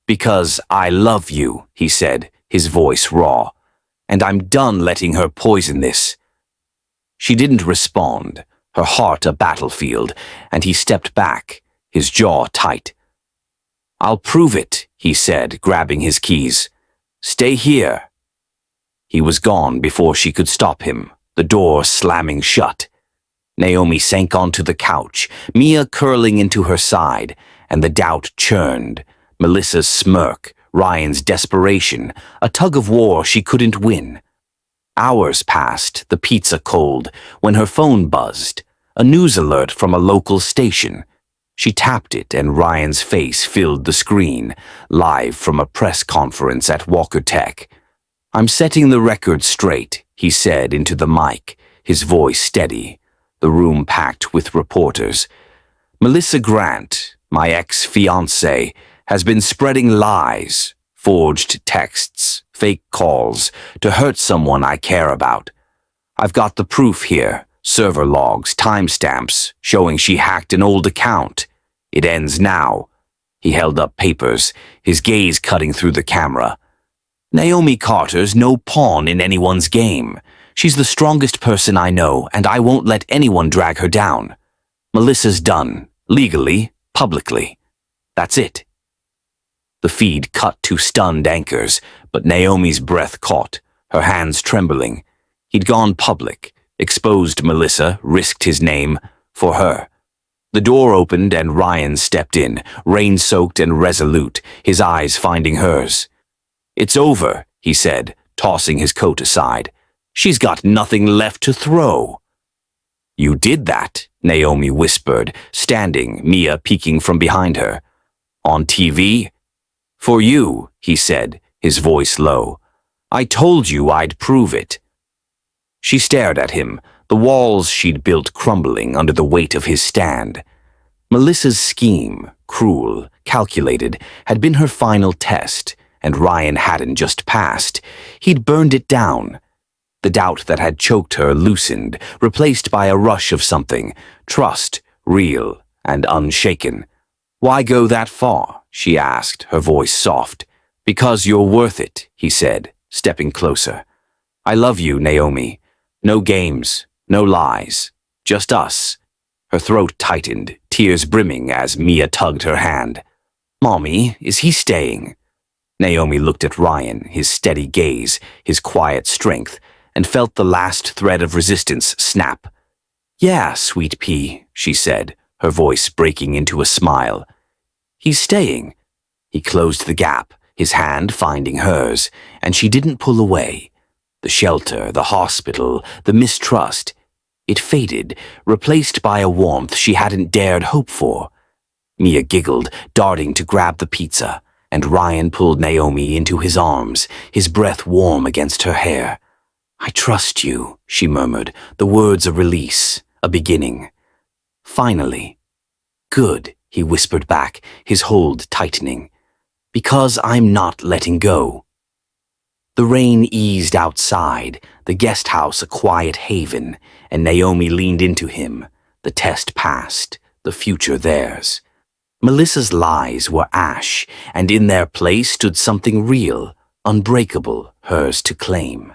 "Because I love you," he said, his voice raw. "And I'm done letting her poison this." She didn't respond, her heart a battlefield, and he stepped back, his jaw tight. "I'll prove it," he said, grabbing his keys. "Stay here." He was gone before she could stop him, the door slamming shut. Naomi sank onto the couch, Mia curling into her side, and the doubt churned. Melissa's smirk, Ryan's desperation, a tug-of-war she couldn't win. Hours passed, the pizza cold, when her phone buzzed, a news alert from a local station. She tapped it and Ryan's face filled the screen, live from a press conference at Walker Tech. "I'm setting the record straight," he said into the mic, his voice steady, the room packed with reporters. "Melissa Grant, my ex-fiancée, has been spreading lies, forged texts, fake calls, to hurt someone I care about. I've got the proof here, server logs, timestamps, showing she hacked an old account. It ends now." He held up papers, his gaze cutting through the camera. "Naomi Carter's no pawn in anyone's game. She's the strongest person I know, and I won't let anyone drag her down. Melissa's done, legally, publicly. That's it." The feed cut to stunned anchors, but Naomi's breath caught, her hands trembling. He'd gone public, exposed Melissa, risked his name, for her. The door opened and Ryan stepped in, rain-soaked and resolute, his eyes finding hers. "It's over," he said, tossing his coat aside. "She's got nothing left to throw." "You did that," Naomi whispered, standing, Mia peeking from behind her. "On TV?" "For you," he said, his voice low. "I told you I'd prove it." She stared at him, the walls she'd built crumbling under the weight of his stand. Melissa's scheme, cruel, calculated, had been her final test, and Ryan hadn't just passed. He'd burned it down. The doubt that had choked her loosened, replaced by a rush of something, trust, real and unshaken. "Why go that far?" she asked, her voice soft. "Because you're worth it," he said, stepping closer. "I love you, Naomi. No games, no lies, just us." Her throat tightened, tears brimming as Mia tugged her hand. "Mommy, is he staying?" Naomi looked at Ryan, his steady gaze, his quiet strength, and felt the last thread of resistance snap. "Yeah, sweet pea," she said, her voice breaking into a smile. "He's staying." He closed the gap, his hand finding hers, and she didn't pull away. The shelter, the hospital, the mistrust. It faded, replaced by a warmth she hadn't dared hope for. Mia giggled, darting to grab the pizza, and Ryan pulled Naomi into his arms, his breath warm against her hair. "I trust you," she murmured, the words a release, a beginning. "Finally." "Good," he whispered back, his hold tightening. "Because I'm not letting go." The rain eased outside, the guest house a quiet haven, and Naomi leaned into him. The test passed, the future theirs. Melissa's lies were ash, and in their place stood something real, unbreakable, hers to claim.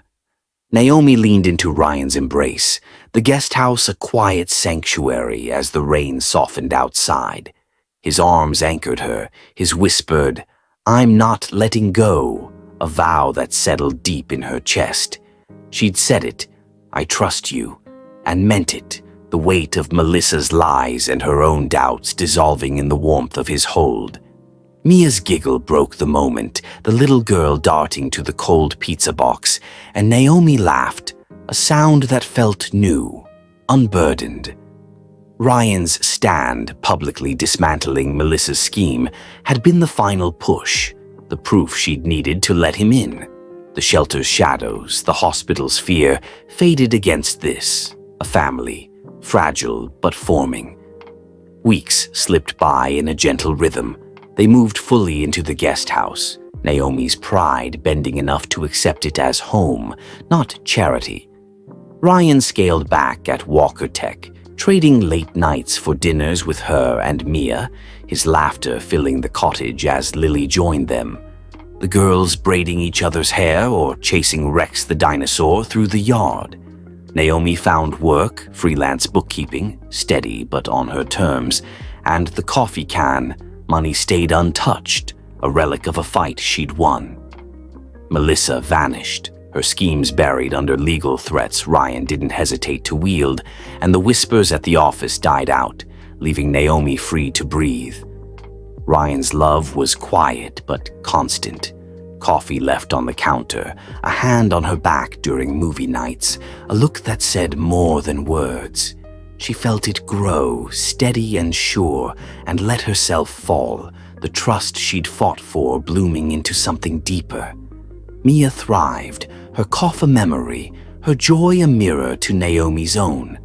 Naomi leaned into Ryan's embrace, the guest house a quiet sanctuary as the rain softened outside. His arms anchored her, his whispered, "I'm not letting go," a vow that settled deep in her chest. She'd said it, "I trust you," and meant it, the weight of Melissa's lies and her own doubts dissolving in the warmth of his hold. Mia's giggle broke the moment, the little girl darting to the cold pizza box, and Naomi laughed, a sound that felt new, unburdened. Ryan's stand, publicly dismantling Melissa's scheme, had been the final push, the proof she'd needed to let him in. The shelter's shadows, the hospital's fear, faded against this, a family, fragile but forming. Weeks slipped by in a gentle rhythm. They moved fully into the guest house, Naomi's pride bending enough to accept it as home, not charity. Ryan scaled back at Walker Tech, trading late nights for dinners with her and Mia, his laughter filling the cottage as Lily joined them. The girls braiding each other's hair or chasing Rex the dinosaur through the yard. Naomi found work, freelance bookkeeping, steady but on her terms, and the coffee can, money stayed untouched, a relic of a fight she'd won. Melissa vanished, her schemes buried under legal threats Ryan didn't hesitate to wield, and the whispers at the office died out, leaving Naomi free to breathe. Ryan's love was quiet but constant. Coffee left on the counter, a hand on her back during movie nights, a look that said more than words. She felt it grow, steady and sure, and let herself fall, the trust she'd fought for blooming into something deeper. Mia thrived, her cough a memory, her joy a mirror to Naomi's own.